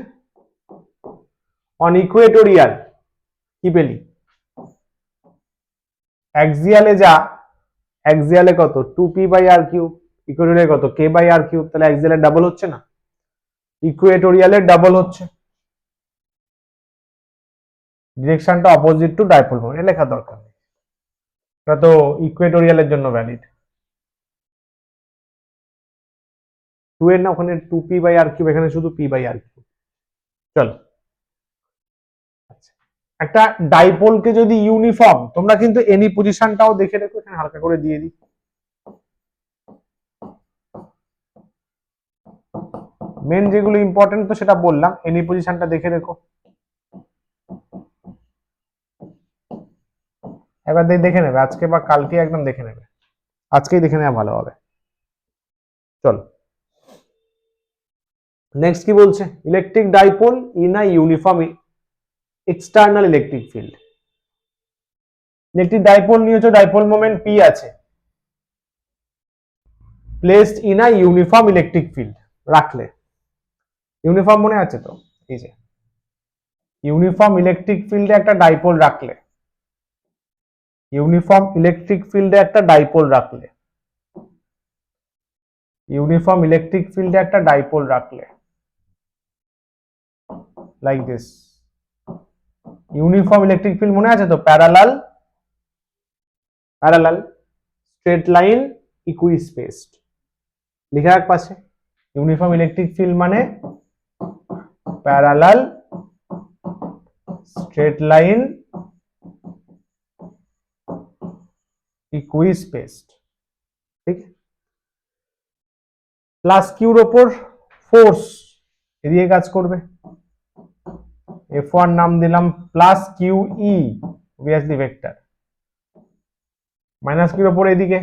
on Equatorial, কি পেলি? অ্যাক্সিয়ালে যা, অ্যাক্সিয়ালে কত? 2p/r³, ইকুয়েটোরিয়ালে কত? k/r³, তাহলে অ্যাক্সিয়ালে ডাবল হচ্ছে না, ইকুয়েটোরিয়ালের ডাবল হচ্ছে। ডিরেকশনটা অপোজিট টু ডাইপোল মোমেন্ট, এটা লেখা দরকার নেই, এটা তো ইকুয়েটোরিয়ালের জন্য ভ্যালিড। 2 এর না, ওখানে 2p/r³, এখানে শুধু p/r³। চল, একটা ডাইপোলকে যদি ইউনিফর্ম, তোমরা কিন্তু এনি পজিশনটাও দেখে রেখো, এখানে হালকা করে দিয়ে দিই। মেন যেগুলো ইম্পর্টেন্ট তো সেটা বললাম, এনি পজিশনটা দেখে রেখো। এবার দেখে নেবে, আজকে বা কালকে একদম দেখে নেবে, আজকেই দেখে নেওয়া ভালো হবে। চল, নেক্সট কি বলছে? Electric dipole in a uniform external electric field. Electric dipole নিয়েছো, ডাইপোল মোমেন্ট পি আছে, placed in a uniform electric field, রাখলে। ইউনিফর্ম মনে আছে তো? এই যে ইউনিফর্ম ইলেকট্রিক ফিল্ডে একটা ডাইপোল রাখলে, ইউনিফর্ম ইলেকট্রিক ফিল্ডে একটা ডাইপোল রাখলে, ইউনিফর্ম ইলেকট্রিক ফিল্ডে একটা ডাইপোল রাখলে, like this. Uniform electric field মনে আছে তো? প্যারালাল, প্যারালাল, স্ট্রেট লাইন, ইকুইস্পেসড, লিখে রাখ পাশে। ইউনিফর্ম ইলেকট্রিক ফিল্ড মানে প্যারালাল, স্ট্রেট লাইন, ইকুইস্পেসড, ঠিক? প্লাস কিউর ওপর ফোর্স এদিকে কাজ করবে, F1 নাম দিলাম plus q E, obviously vector. Minus কিউর ওপর এদিকে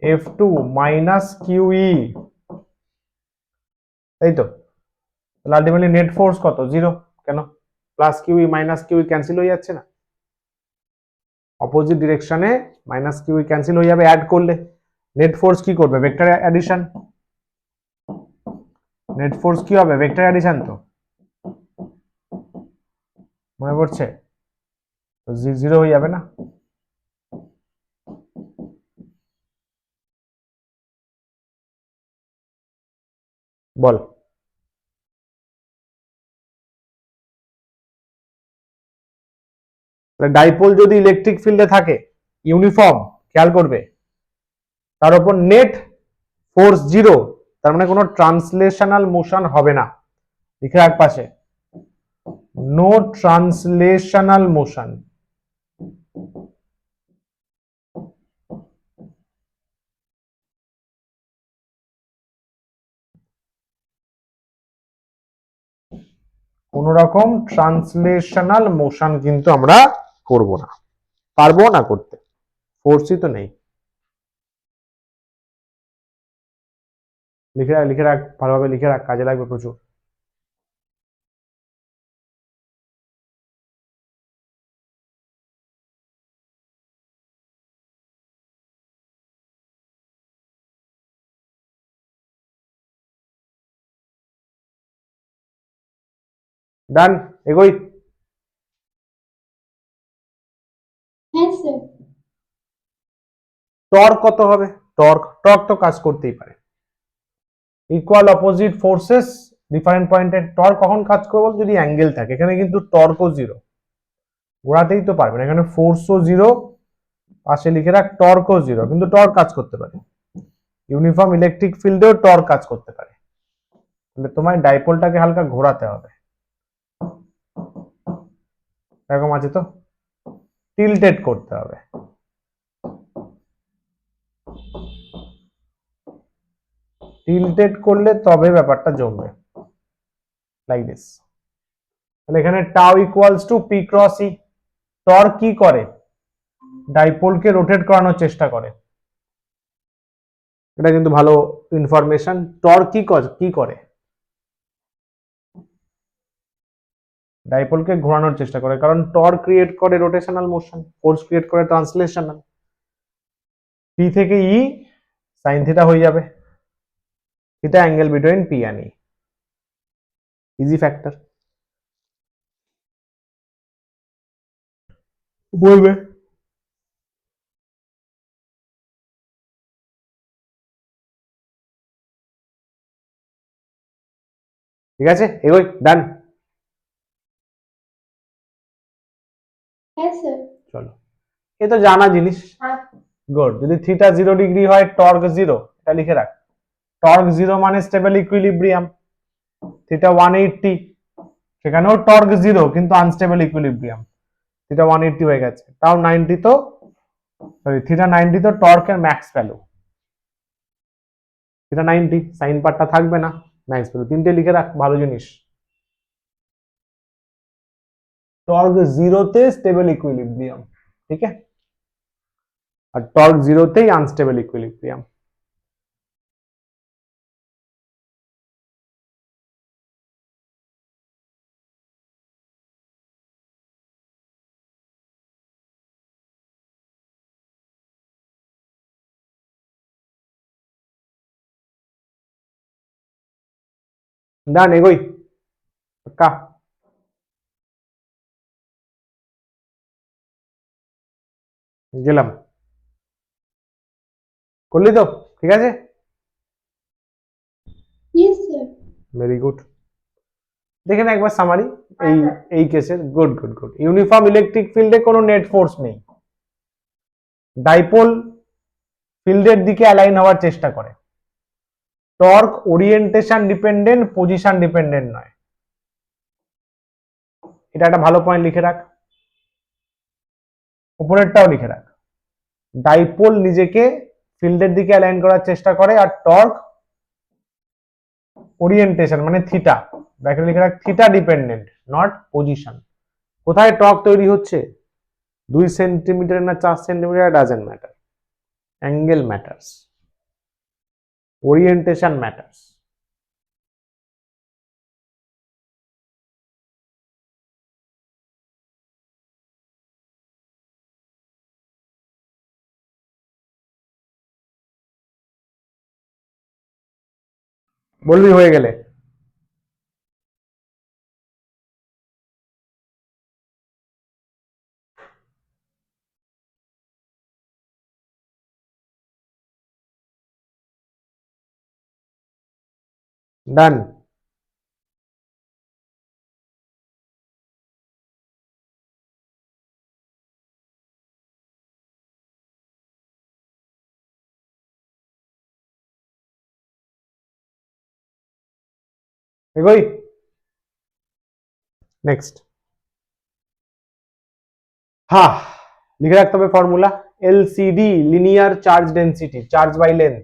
F2 মাইনাস কিউ ই, তাই তো? তাহলে আলটিমেটলি নেট ফোর্স কত? 0। কেন? Plus q E minus q E cancel হয়ে যাচ্ছে না, অপোজিট ডিরেকশনে মাইনাস কিউ ই ক্যান্সেল হয়ে যাবে অ্যাড করলে। নেট ফোর্স কি করবে? Vector addition. নেট ফোর্স কি হবে? ভেক্টর অ্যাডিশন, তো মনে পড়ছে? 0 হয়ে যাবে না? বল, ডাইপোল যদি ইলেকট্রিক ফিল্ডে থাকে ইউনিফর্ম, খেয়াল করবে, তার উপর নেট ফোর্স 0, তার মানে কোনো ট্রান্সলেশনাল মোশন হবে না, লিখে রাখ পাশে, নো ট্রান্সলেশনাল মোশন। কোন রকম ট্রান্সলেশনাল মোশন কিন্তু আমরা করব না, পারবো না করতে, ফোর্সই তো নেই। লিখে রাখ, লিখে রাখ, ভালোভাবে লিখে রাখ, কাজে লাগবে প্রচুর। ডান, এগোই। হ্যাঁ স্যার। টর্ক কত হবে? টর্ক টর্ক তো কাজ করতেই পারে। ইকুয়াল অপোজিট ফোর্সেস ডিফারেন্ট পয়েন্টে টর্ক কখন কাজ করবো? যদি অ্যাঙ্গেল থাকে। এখানে কিন্তু টর্কও জিরো, ঘোরাতেই তো পারবে না। এখানে ফোর্সও জিরো, পাশে লিখে রাখ টর্কও জিরো, কিন্তু টর্ক কাজ করতে পারে। ইউনিফর্ম ইলেকট্রিক ফিল্ডেও টর্ক কাজ করতে পারে। তাহলে তোমায় ডাইপোলটাকে হালকা ঘোরাতে হবে, এরকম আছে তো, টিল্টেড করতে হবে। টিল্টেড করলে তবে ব্যাপারটা জমবে, লাইক দিস। তাহলে এখানে tau equals to P cross E. Torque কি করে? ডাইপোলকে রোটেট করানোর চেষ্টা করে। এটা কিন্তু ভালো ইনফরমেশন। টর্ক কি করে? ডাইপোলকে ঘোরানোর চেষ্টা করে, কারণ টর্ক ক্রিয়েট করে রোটেশনাল মোশন, ফোর্স ক্রিয়েট করে ট্রান্সলেশনাল। পি থেকে ই সাইন থিটা হয়ে যাবে, theta angle between P and E, easy factor. বলবে ঠিক আছে, এগোই। ডান, হ্যাঁ স্যার। চলো, এ তো জানা জিনিস। গুড। যদি থিটা 0 ডিগ্রি হয়, টর্ক জিরো, এটা লিখে রাখ। টর্ক জিরো মানে স্টেবল ইকুইলিব্রিয়াম। থিটা 180, সেখানেও টর্ক জিরো কিন্তু আনস্টেবল ইকুইলিব্রিয়াম। থিটা 180 হয়ে গেছে। তাও 90 তো, সরি থিটা 90 তো টর্কের ম্যাক্স ভ্যালু। থিটা 90, সাইন পার্টটা থাকবে না, ম্যাক্স ভ্যালু। তিনটে লিখে রাখ, ভালো জিনিস। टॉर्क जीरो তে স্টেবল ইকুইলিব্রিয়াম, ঠিক আছে, আর টর্ক জিরোতেই আনস্টেবল ইকুইলিব্রিয়াম। ডান, এগোই পাক্কা। গেলাম, করলি তো? ঠিক আছে, ইয়েস স্যার। Very good. দেখে না একবার সামারি এই এই কেসের। Good good good. Uniform electric ফিল্ডে কোনো নেট ফোর্স নেই, ডাইপোল ফিল্ডের দিকে অ্যালাইন হওয়ার চেষ্টা করে। Torque orientation dependent, position dependent নয়। এটা একটা ভালো পয়েন্ট লিখে রাখ, উপরেরটাও লিখে রাখ। ডাইপোল নিজেকে ফিল্ডের দিকে অ্যালাইন করার চেষ্টা করে, আর টর্ক ওরিয়েন্টেশন মানে থিটা, ব্র্যাকেটে লিখে রাখ, থিটা ডিপেন্ডেন্ট, নট পজিশন। কোথায় টর্ক তৈরি হচ্ছে? 2 সেন্টিমিটার না 4 centimetre, doesn't matter, angle matters, orientation matters. বলবি হয়ে গেলে। ডান, এগোই। নেক্সট, হ্যাঁ, লিখে রাখতে হবে formula. LCD, linear charge density, charge by length,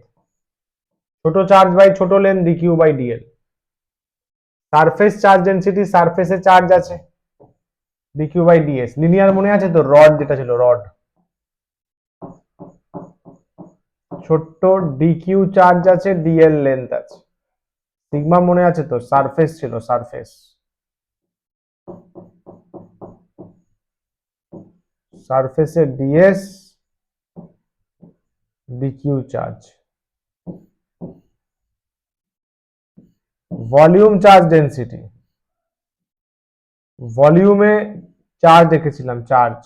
ছোট চার্জ বাই ছোট length, dq by dl. Surface charge density, সারফেসে চার্জ আছে, ডিকিউ বাই ডিএস। লিনিয়ার মনে আছে তো, রড যেটা ছিল, রড, ছোট্ট ডিকিউ চার্জ আছে, ডিএল লেন্থ আছে। সিগমা মনে আছে তো, সারফেস ছিল, সারফেস। সারফেসে ds, dq charge. Volume charge density, ভলিউমে চার্জ দেখেছিলাম, চার্জ।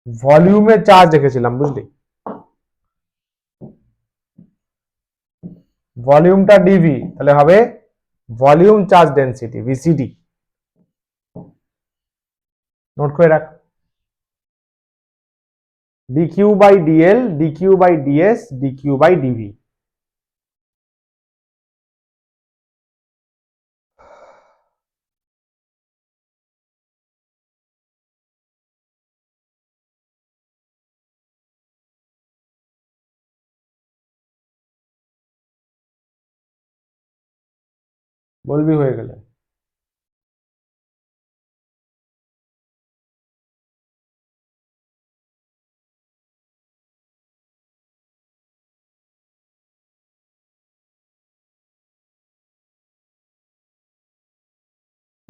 ভলিউমে চার্জ দেখেছিলাম, বুঝলি? ভলিউমটা ডিভি, তাহলে হবে volume charge density, VCD. Note করে রাখ। Dq by dl, dq by ds, dq by dv. বলবি হয়ে গেলে।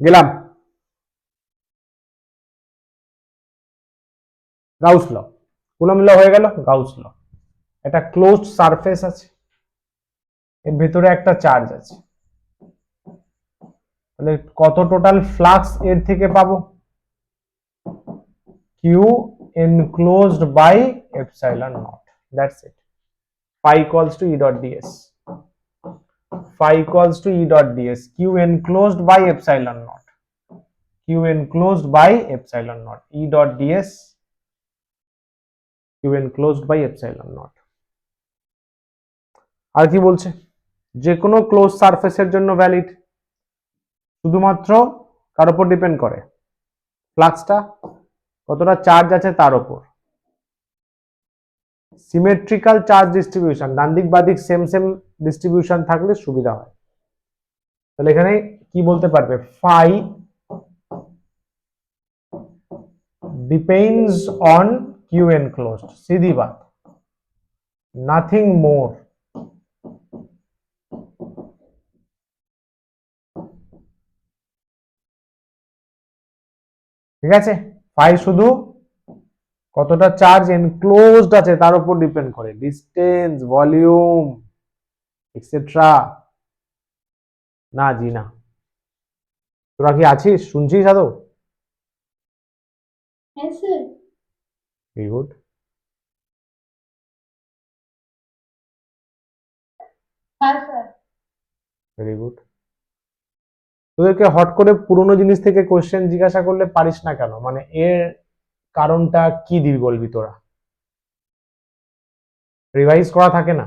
গেলাম। গাউস ল, কুলম্ব ল হয়ে গেল, গাউস ল। একটা ক্লোজড সারফেস আছে, এর ভেতরে একটা চার্জ আছে, তাহলে কত টোটাল ফ্লাক্স এর থেকে পাবো? Q enclosed by epsilon naught, that's it. Phi equals to E dot ds. Phi equals to E dot ds. Q enclosed by epsilon naught. Q enclosed by epsilon naught. E dot ds. Q enclosed by epsilon naught. আর কি বলছে? যে কোনো close সারফেসের জন্য valid, শুধুমাত্র কার উপর depend করে? ফ্লাক্সটা কতটা চার্জ আছে তার উপর। সিমেট্রিক্যাল চার্জ ডিস্ট্রিবিউশন, ডান দিক বাদিক সেম সেম ডিস্ট্রিবিউশন থাকলে সুবিধা হয়। তাহলে এখানে কি বলতে পারবে? Phi depends on q enclosed, সিধি বাত, নাথিং মোর। ঠিক আছে, ফাই শুধু কতটা চার্জ এনক্লোজড আছে তার উপর ডিপেন্ড করে, ডিস্টেন্স, ভলিউম এক্সেট্রা। না জি না। তোরা কি আছিস, শুনছিস আদৌ? হ্যাঁ স্যার। Very good. হ্যাঁ স্যার। Very good. তোদেরকে হট করে পুরোনো জিনিস থেকে কোশ্চেন জিজ্ঞাসা করলে পারিস না কেন? মানে এর কারণটা কি বলবি তোরা? রিভাইজ করা থাকে না,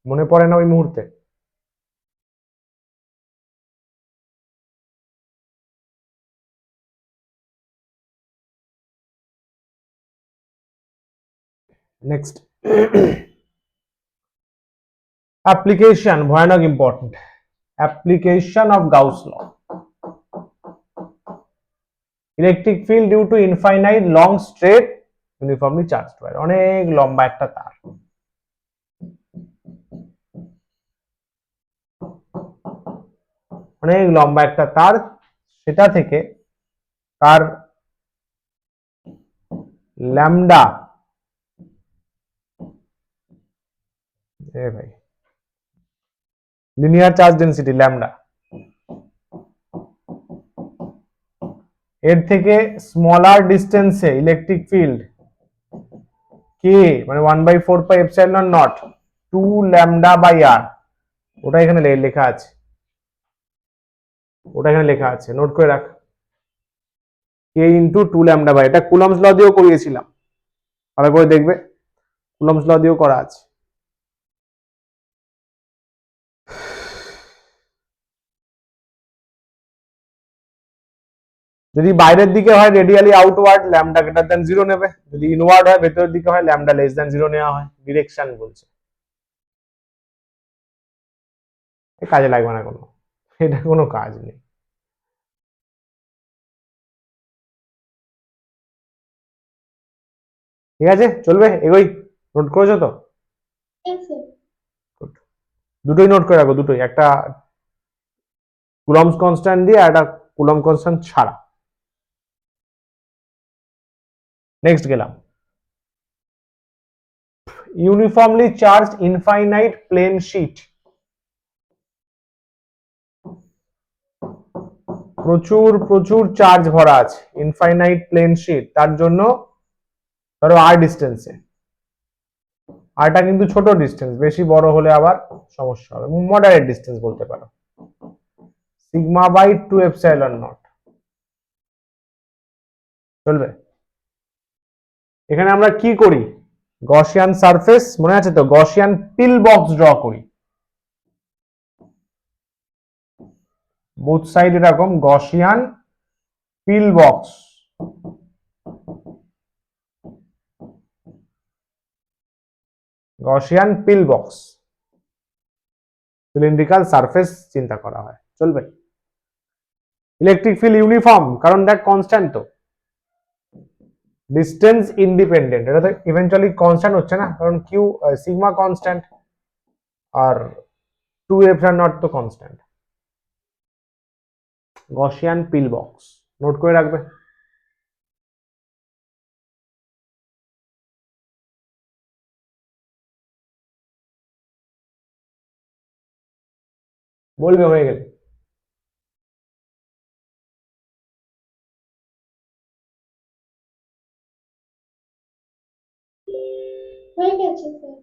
মনে পড়ে না ওই মুহূর্তে। নেক্সট, অ্যাপ্লিকেশন, ভয়ানক important. Application of Gauss law. Electric field due to infinite long straight uniformly charged wire. অনেক লম্বা একটা তার, অনেক লম্বা একটা তার, সেটা থেকে তার ল্যামডা, ভাই লিনিয়ার চার্জ ডেন্সিটি ল্যামডা, এর থেকে স্মলার ডিস্টেন্সে ইলেকট্রিক ফিল্ড কে, মানে 1/4 pi epsilon naught 2 lambda by r, ওটা এখানে লেখা আছে, ওটা এখানে লেখা আছে, নোট করে রাখ। কে ইন্টু 2 ল্যামডা বাই, এটা কুলম্বস ল দিয়েও করিয়েছিলাম, ভালো করে দেখবে, কুলম্বস ল দিয়েও করা আছে। যদি বাইরের দিকে হয় radially outward, lambda greater than 0 নেবে। যদি ইনওয়ার্ড হয়, ভেতরের দিকে হয়, ল্যামডা লেস দ্যান 0 নেওয়া হয়। ডিরেকশন বলছে, কাজে লাগবে না কোনো, এটা কোনো কাজ নেই। ঠিক আছে, চলবে, এগোই। নোট করেছো তো? Yes, sir. Good. দুটোই নোট করে রাখো, দুটোই, একটা কুলম্বস কনস্ট্যান্ট দিয়ে আর একটা কুলম্ব কনস্ট্যান্ট ছাড়া। নেক্সট গেলাম, uniformly charge infinite plane sheet. প্রচুর প্রচুর চার্জ ভরা আছে, ইনফাইনাইট প্লেন শিট, তার জন্য ধরো আর ডিস্টেন্সে, আরটা কিন্তু ছোট ডিস্টেন্স, বেশি বড় হলে আবার সমস্যা হবে, মডারেট ডিস্টেন্স বলতে পারো, সিগমা বাই 2 এপসাইলন নট। চলবে? এখানে আমরা কি করি, গসিয়ান সারফেস, মনে আছে তো, গসিয়ান পিল বক্স ড্র করি, বোথ সাইড এরকম Gaussian pill box, Gaussian pill box, cylindrical surface চিন্তা করা হয়। চলবে? ইলেকট্রিক ফিল্ড ইউনিফর্ম, কারণ দেখ কনস্ট্যান্ট তো, ডিস্টেন্স ইন্ডিপেন্ডেন্ট, এটা তো ইভেন্চুয়ালি কনস্ট্যান্ট হচ্ছে না, কারণ কিউ সিগমা কনস্ট্যান্ট আর 2 এপসাইলন নট তো constant. Gaussian pill box note করে রাখবে। বলবে হয়ে গেলে। হয়ে গেছে, sir.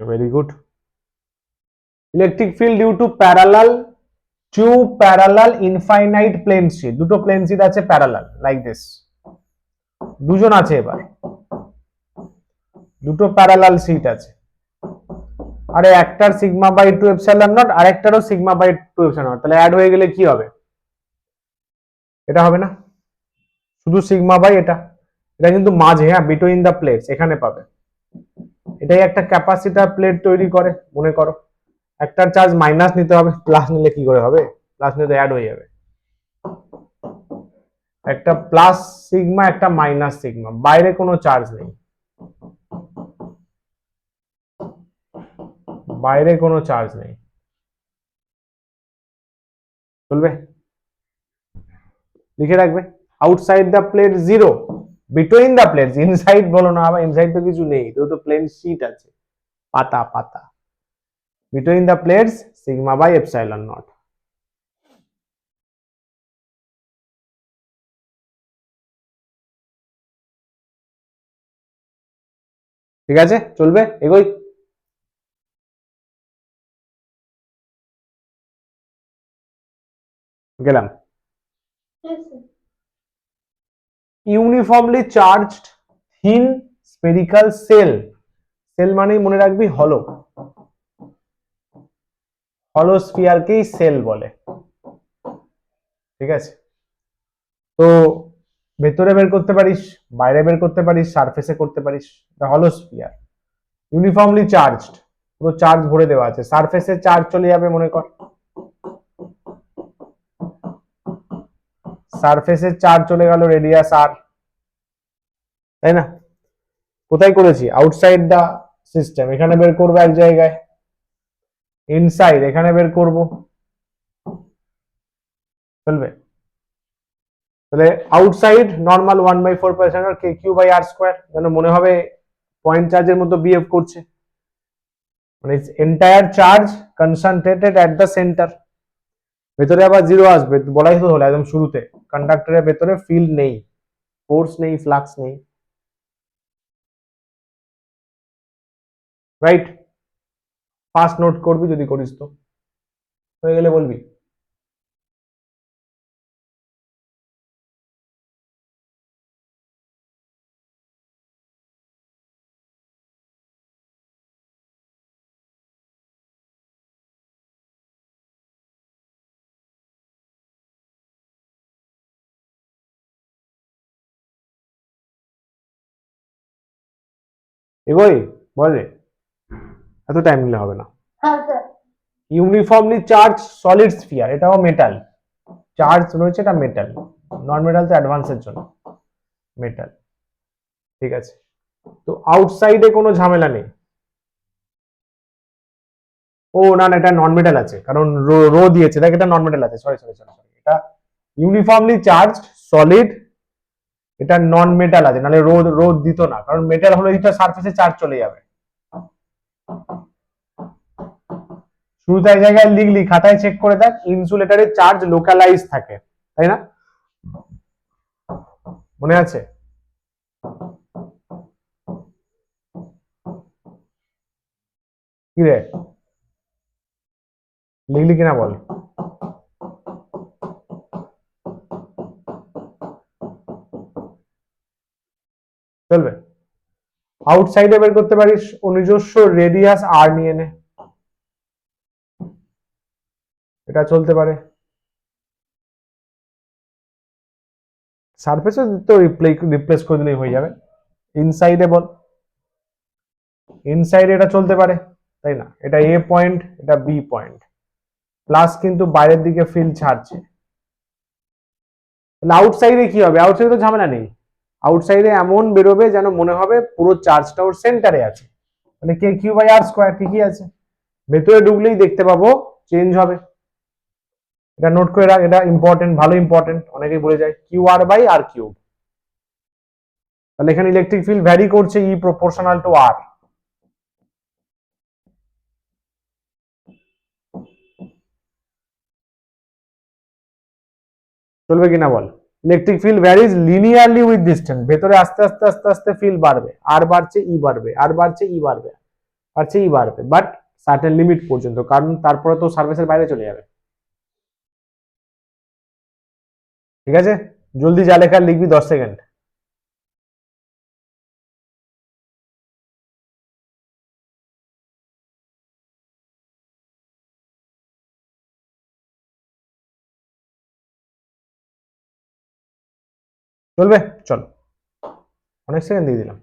Very good. Electric field due to parallel infinite plane sheet, দুটো প্লেন শিট আছে প্যারালাল লাইক দিস, দুজন আছে, এবার দুটো প্যারালাল শিট আছে, আরে একটার সিগমা বাই 2 এপসাইলন নট আর একটারও সিগমা বাই 2 এপসাইলন নট, তাহলে অ্যাড হয়ে গেলে কি হবে, এটা হবে না, শুধু সিগমা বাই এটা, এটা কিন্তু মাঝে, হ্যাঁ, বিটুইন দ্য প্লেটস এখানে পাবে, এটাই একটা ক্যাপাসিটর প্লেট তৈরি করে, মনে করো একটার চার্জ মাইনাস নিতে হবে, প্লাস নিলে কি করে হবে, প্লাস নিলে অ্যাড হয়ে যাবে, একটা প্লাস সিগমা একটা মাইনাস সিগমা, বাইরে কোনো চার্জ নেই, বাইরে কোনো চার্জ নেই। চলবে? লিখে রাখবে, outside the plate zero, between the plates, inside বলো না, আবার ইনসাইড তো কিছু নেই, তো প্লেন শিট আছে, পাতা পাতা, between the plates sigma by epsilon naught. ঠিক আছে, চলবে, এগোই। গেলাম, Yes, sir. Uniformly charged thin spherical shell, shell মানেই মনে রাখবি হলো, হলো স্ফিয়ারকেই সেল বলে, ঠিক আছে, তো ভেতরে বের করতে পারিস, বাইরে বের করতে পারিস, সারফেসে করতে পারিস, এটা হলো স্ফিয়ার, ইউনিফর্মলি চার্জড, পুরো চার্জ ভরে দেওয়া আছে, সারফেসে চার্জ চলে যাবে মনে কর, সারফেসে চার্জ চলে গেল রেডিয়াস আর, তাই না, কোথায় করেছি, আউটসাইড দা সিস্টেম, এখানে বের করবো এক জায়গায়, ইনসাইড এখানে বের করব, চলবে? তাহলে outside normal 1/4 k q by r square, যেন মনে হবে পয়েন্ট চার্জের মতো বিহেভ করছে, মানে entire charge concentrated at the centre, ভেতরে আবার জিরো আসবে, বলাই তো হলো একদম শুরুতে, কন্ডাক্টরের ভেতরে ফিল্ড নেই, ফোর্স নেই, ফ্লাক্স নেই, রাইট? ফার্স্ট নোট করবি যদি করিস তো, হয়ে গেলে বলবি। এগোই, বল রে, এত টাইম নিলে হবে না। হ্যাঁ, sir. Uniformly charge solid sphere, এটাও মেটাল, চার্জ রয়েছে, এটা মেটাল, নন মেটাল তো অ্যাডভান্সের জন্য মেটাল, ঠিক আছে, তো আউটসাইডে কোনো ঝামেলা নেই। ও না না, এটা নন মেটাল আছে, কারণ রো রো দিয়েছে, দেখ এটা নন মেটাল আছে, সরি সরি সরি সরি, এটা ইউনিফর্মলি চার্জ সলিড, এটা নন মেটাল আছে, নাহলে রোদ রোদ দিত না, কারণ মেটাল হলে এটা সারফেসে চার্জ চলে যাবে। শুরুতে এক জায়গায় লিখলি, খাতায় চেক করে দেখ, ইনসুলেটরের চার্জ লোকালাইজ থাকে, তাই না? মনে আছে? কি রে, লিখলি কিনা বল। চলবে। আউটসাইডে বের করতে পারিস, ও নিজস্ব রেডিয়াস আর নিয়ে নে, এটা চলতে পারে। সারফেসে তো রিপ্লেস করে দিলেই হয়ে যাবে। ইনসাইডে বল, ইনসাইডে এটা চলতে পারে, তাই না? এটা এ পয়েন্ট, এটা বি পয়েন্ট, প্লাস কিন্তু বাইরের দিকে ফিল্ড ছাড়ছে, তাহলে আউটসাইডে কি হবে? আউটসাইডে তো ঝামেলা নেই, আউটসাইডে এমন বেরোবে যেন মনে হবে পুরো চার্জটা ওর সেন্টারে আছে, মানে কে কিউ বাই আর স্কোয়ার, ঠিকই আছে। ভেতরে ঢুকলেই দেখতে পাবো চেঞ্জ হবে, এটা নোট করে রাখ, এটা ইম্পর্টেন্ট, ভালো ইম্পর্টেন্ট, অনেকেই বলে যায় q r by R cube. তাহলে এখানে ইলেকট্রিক ফিল্ড ভ্যারি করছে ই প্রপোর্শনাল টু আর। চলবে কিনা বল? Electric field varies linearly with distance, ভেতরে আস্তে আস্তে আস্তে আস্তে ফিল্ড বাড়বে, আর বাড়ছে ই বাড়বে, আর বাড়ছে ই বাড়বে, বাড়ছে ই বাড়বে, বাট সার্টেন লিমিট পর্যন্ত, কারণ তারপরে তো সার্ফেসের বাইরে চলে যাবে। ঠিক আছে, জলদি যা লেখার লিখবি, 10 সেকেন্ড। চলবে, চল, অনেক সেকেন্ড দিয়ে দিলাম।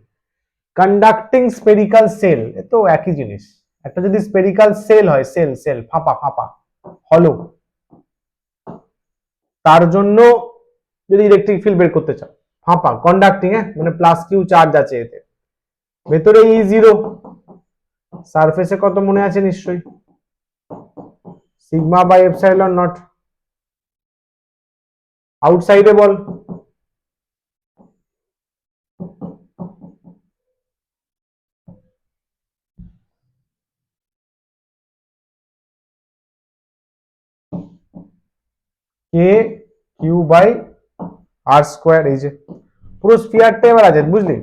কন্ডাক্টিং স্পেরিক্যাল সেল, এ তো একই জিনিস। একটা যদি স্পেরিক্যাল সেল হয়, সেল সেল ফাঁপা ফাঁপা হলো, তার জন্য যদি ইলেকট্রিক ফিল্ড বের করতে চাও, ফাঁপা কন্ডাক্টিং, মানে প্লাস কিউ চার্জ আছে এতে, ভেতরে ই জিরো, সারফেসে কত মনে আছে নিশ্চয়ই, সিগমা বাই এপসাইলন নট। আউটসাইডে বল, k q by r square, এই যে পুরো স্ফিয়ারটা এবার আছে, বুঝলি?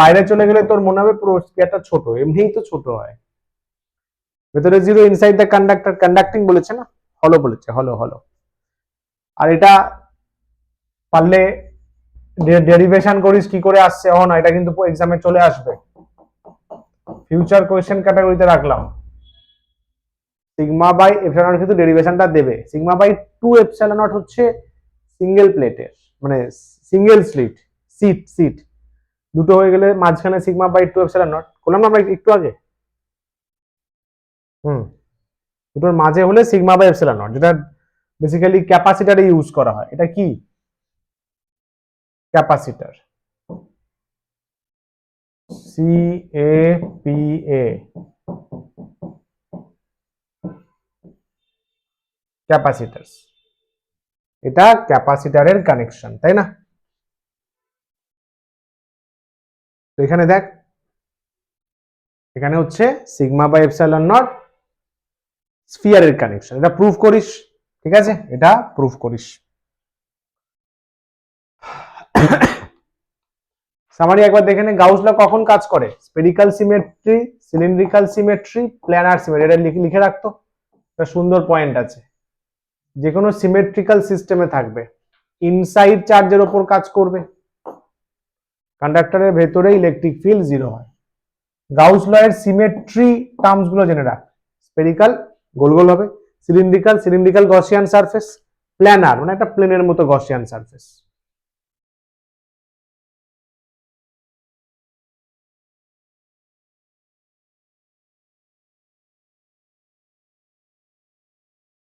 বাইরে চলে গেলে তোর মনে হবে পুরো স্ফিয়ারটা ছোট, এমনিই তো ছোট হয়। ভেতরে zero, inside the conductor, conducting বলেছে না, হলো বলেছে, হলো হলো। আর এটা পারলে ডেরিভেশন করিস কি করে আসছে, না এটা কিন্তু এক্সামে চলে আসবে, ফিউচার কোয়েশ্চেন ক্যাটাগরিতে রাখলাম। সিগমা বাই এপসাইলন নট কিন্তু ডেরিভেশনটা দেবে, সিগমা বাই 2 এপসাইলন নট হচ্ছে সিঙ্গেল প্লেটের, মানে সিঙ্গেল স্লিট, সিট সিট দুটো হয়ে গেলে মাঝখানে সিগমা বাই 2 এপসাইলন নট, করলাম না আমরা একটু আগে। হুম, দুটোর মাঝে হলে সিগমা বাই এপসাইলন নট, যেটা বেসিক্যালি ক্যাপাসিটারে ইউজ করা হয়। এটা কি? Capacitor, C A P A, capacitor, এটা ক্যাপাসিটারের কানেকশন, তাই না? তো এখানে দেখ, এখানে হচ্ছে সিগমা বাই এপসাইলন নট স্ফিয়ারের কানেকশন, এটা প্রুফ করিস, ঠিক আছে? এটা প্রুফ করিস। সামারি একবার দেখে নে, গাউস ল কখন কাজ করে? Spherical symmetry, cylindrical symmetry, planar symmetry, এটা লিখে রাখতো, একটা সুন্দর পয়েন্ট আছে। যে কোনো সিমেট্রিক্যাল সিস্টেমে থাকবে, ইনসাইড চার্জের ওপর কাজ করবে, কন্ডাক্টরের ভেতরে ইলেকট্রিক ফিল্ড জিরো হয়। গাউস ল এর সিমেট্রি টার্মস গুলো জেনে রাখ, স্পেরিক্যাল গোল গোল হবে, cylindrical cylindrical Gaussian surface, planar মানে একটা প্লেনের মতো Gaussian surface.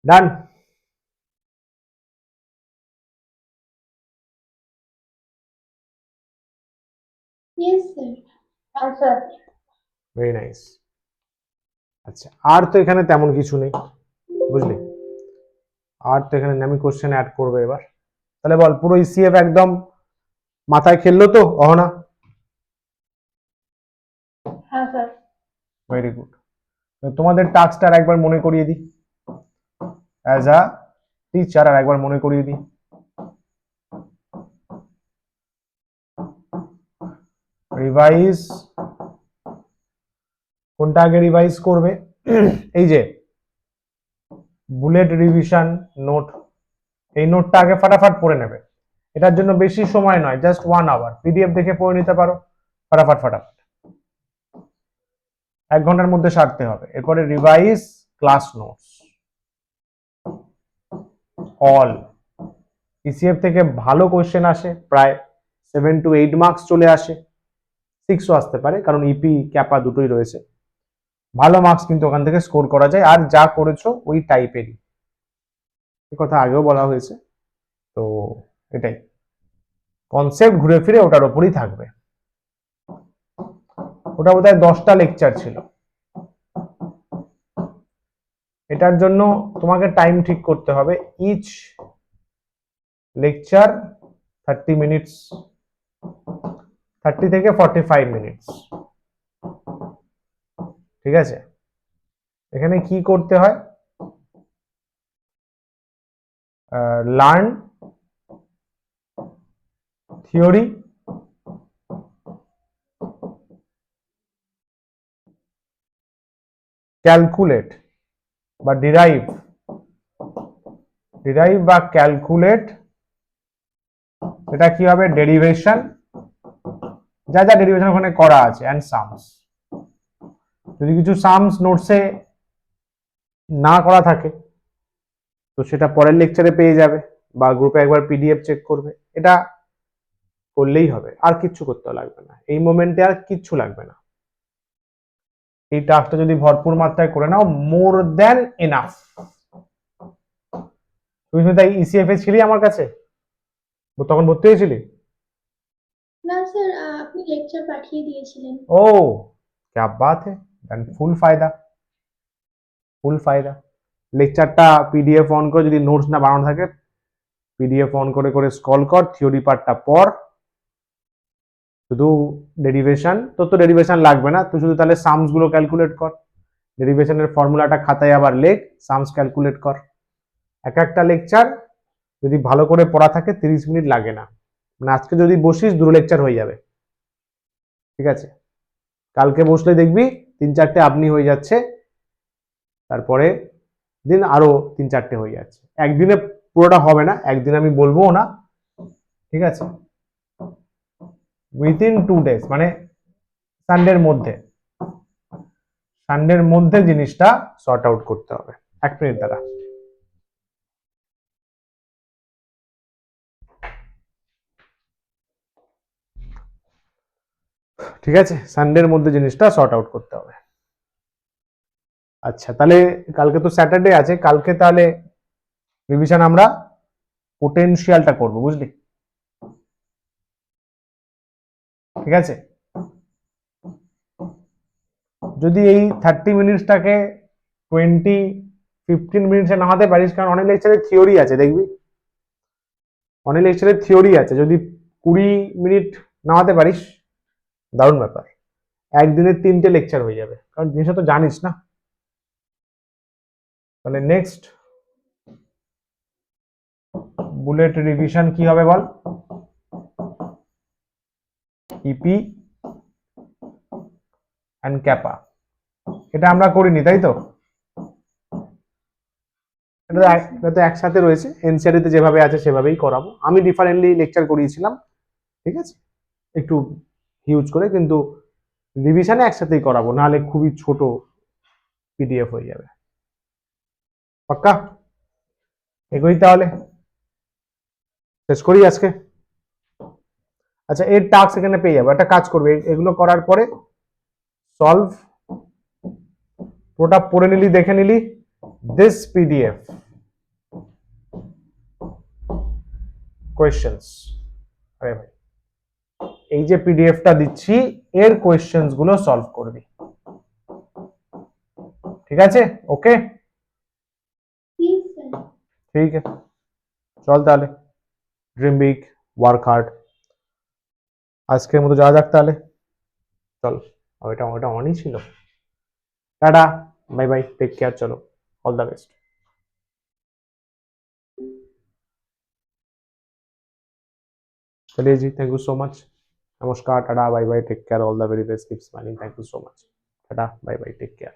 Done. Yes, sir. হ্যাঁ স্যার। Very nice. আচ্ছা, আর তো এখানে তেমন কিছু নেই, বুঝলি? আর তো এখানে আমি কোশ্চেন অ্যাড করবো এবার। তাহলে বল, পুরো ইসিএফ একদম মাথায় খেললো তো অহনা? হ্যাঁ স্যার। Very good. তোমাদের টাস্কটা আর একবার মনে করিয়ে দিই, অ্যাজ আ টিচার আর একবার মনে করিয়ে দিই। রিভাইজ, কোনটা আগে রিভাইজ করবে? এই যে বুলেট রিভিশন নোট, এই নোটটা আগে ফাটাফাট পড়ে নেবে। এটার জন্য বেশি সময় নয়, জাস্ট 1 আওয়ার, পিডিএফ দেখে পড়ে নিতে পারো ফাটাফাট ফাটাফাট, 1 ঘন্টার মধ্যে সারতে হবে। এরপরে revise class notes all. ECF থেকে ভালো কোশ্চেন আসে, প্রায় 7 to 8 মার্কস চলে আসে, 6ও আসতে পারে, কারণ ইপি ক্যাপা দুটোই রয়েছে। ভালো মার্কস কিন্তু ওখান থেকে স্কোর করা যায়, আর যা করেছো ওই টাইপেরই, এ কথা আগেও বলা হয়েছে। তো এটাই কনসেপ্ট, ঘুরে ফিরে ওটার ওপরই থাকবে। ওটা বোধহয় 10টা লেকচার ছিল। এটার জন্য তোমাকে টাইম ঠিক করতে হবে, ইচ লেকচার 30 মিনিটস, 30 থেকে 45 মিনিটস। ঠিক আছে, এখানে কি করতে হয়? লার্ন থিওরি, ক্যালকুলেট বা ডিরাইভ বা ক্যালকুলেট, এটা কি হবে? ডেরিভেশন, যা যা ডেরিভেশন ওখানে করা আছে, অ্যান্ড সামস। যদি কিছু সামস নোটসে না করা থাকে তো সেটা পরের লেকচারে পেয়ে যাবে, বা গ্রুপে একবার পিডিএফ চেক করবে। এটা করলেই হবে, আর কিচ্ছু করতে লাগবে না, এই মোমেন্টে আর কিচ্ছু লাগবে না। এই টাস্কটা যদি ভরপুর মাত্রায় করে নাও, মোর দেন এনাফ। তুমি তাই ইসিএফ এ ছিলি আমার কাছে, তখন ভর্তি হয়েছিলি? না স্যার, আপনি লেকচার পাঠিয়ে দিয়েছিলেন। ও क्या बात है, দেন ফুল ফায়দা, ফুল ফায়দা। লেকচারটা পিডিএফ অন করে, যদি নোটস না বানানো থাকে, পিডিএফ অন করে করে স্ক্রল কর, থিওরি পার্টটা পড়, শুধু ডেরিভেশন, তোর তো ডেরিভেশন লাগবে না, তুই শুধু তাহলে সামস গুলো ক্যালকুলেট কর, ডেরিভেশনের ফর্মুলাটা খাতায় আবার লেখ, সামস ক্যালকুলেট কর। এক একটা লেকচার যদি ভালো করে পড়া থাকে 30 মিনিট লাগে না, মানে আজকে যদি বসিস 2 লেকচার হয়ে যাবে। ঠিক আছে, কালকে বসলে দেখবি 3-4টে আপনি হয়ে যাচ্ছে, তারপরে দিন আরো 3-4টে হয়ে যাচ্ছে। একদিনে পুরোটা হবে না, একদিন আমি বলবো না, ঠিক আছে? উইথিন 2 ডেজ, মানে সানডের মধ্যে, জিনিসটা সর্ট আউট করতে হবে। 1 মিনিট দ্বারা। ঠিক আছে, সানডের মধ্যে জিনিসটা সর্ট আউট করতে হবে। আচ্ছা, তাহলে কালকে তো স্যাটারডে আছে, কালকে তাহলে রিভিশন আমরা পোটেনশিয়ালটা করব, বুঝলি? ঠিক আছে, যদি এই 30 মিনিটসটাকে 15 মিনিটসে নামাতে পারিস, কারণ অনেক লেকচারে থিওরি আছে, দেখবি অনেক লেকচারে থিওরি আছে, যদি 20 মিনিট নামাতে পারিস, দারুণ ব্যাপার, একদিনে 3টে লেকচার হয়ে যাবে, কারণ জিনিসটা তো জানিস না। তাহলে নেক্সট বুলেট রিভিশন কি হবে বল? ইপি অ্যান্ড ক্যাপা, এটা আমরা করিনি তাই তো? এটা তো একসাথে রয়েছে, এনসিআরটি তে যেভাবে আছে সেভাবেই করাবো, আমি ডিফারেন্টলি লেকচার করিয়েছিলাম, ঠিক আছে, একটু হিউজ করে, কিন্তু রিভিশনে একসাথেই করাবো, নাহলে খুবই ছোট পিডিএফ হয়ে যাবে। পাক্কা? এগোই তাহলে, শেষ করি আজকে। আচ্ছা, এর টাস্ক এখানে পেয়ে যাবো, একটা কাজ করবে, এগুলো করার পরে সলভ, পুরোটা পড়ে নিলি, দেখে নিলি, দিস পিডিএফ questions, अरे भाई এই যে পিডিএফটা দিচ্ছি এর কোয়েশ্চেন্স গুলো সলভ করবি, ঠিক আছে? ওকে, ठीक है। ঠিক আছে, চল তাহলে, ড্রিম বিগ, ওয়ার্ক হার্ড। আজকের মতো যাওয়া যাক তাহলে, চল। ওটা ওটা অনই ছিল। Ta-ta, bye bye, take care, চলো, অল দ্য বেস্ট। चलिए जी, थैंक यू सो मच, नमस्कार, ta-ta, bye bye, take care, all the very best, keep smiling, thank you so much, ta-ta, bye bye, take care.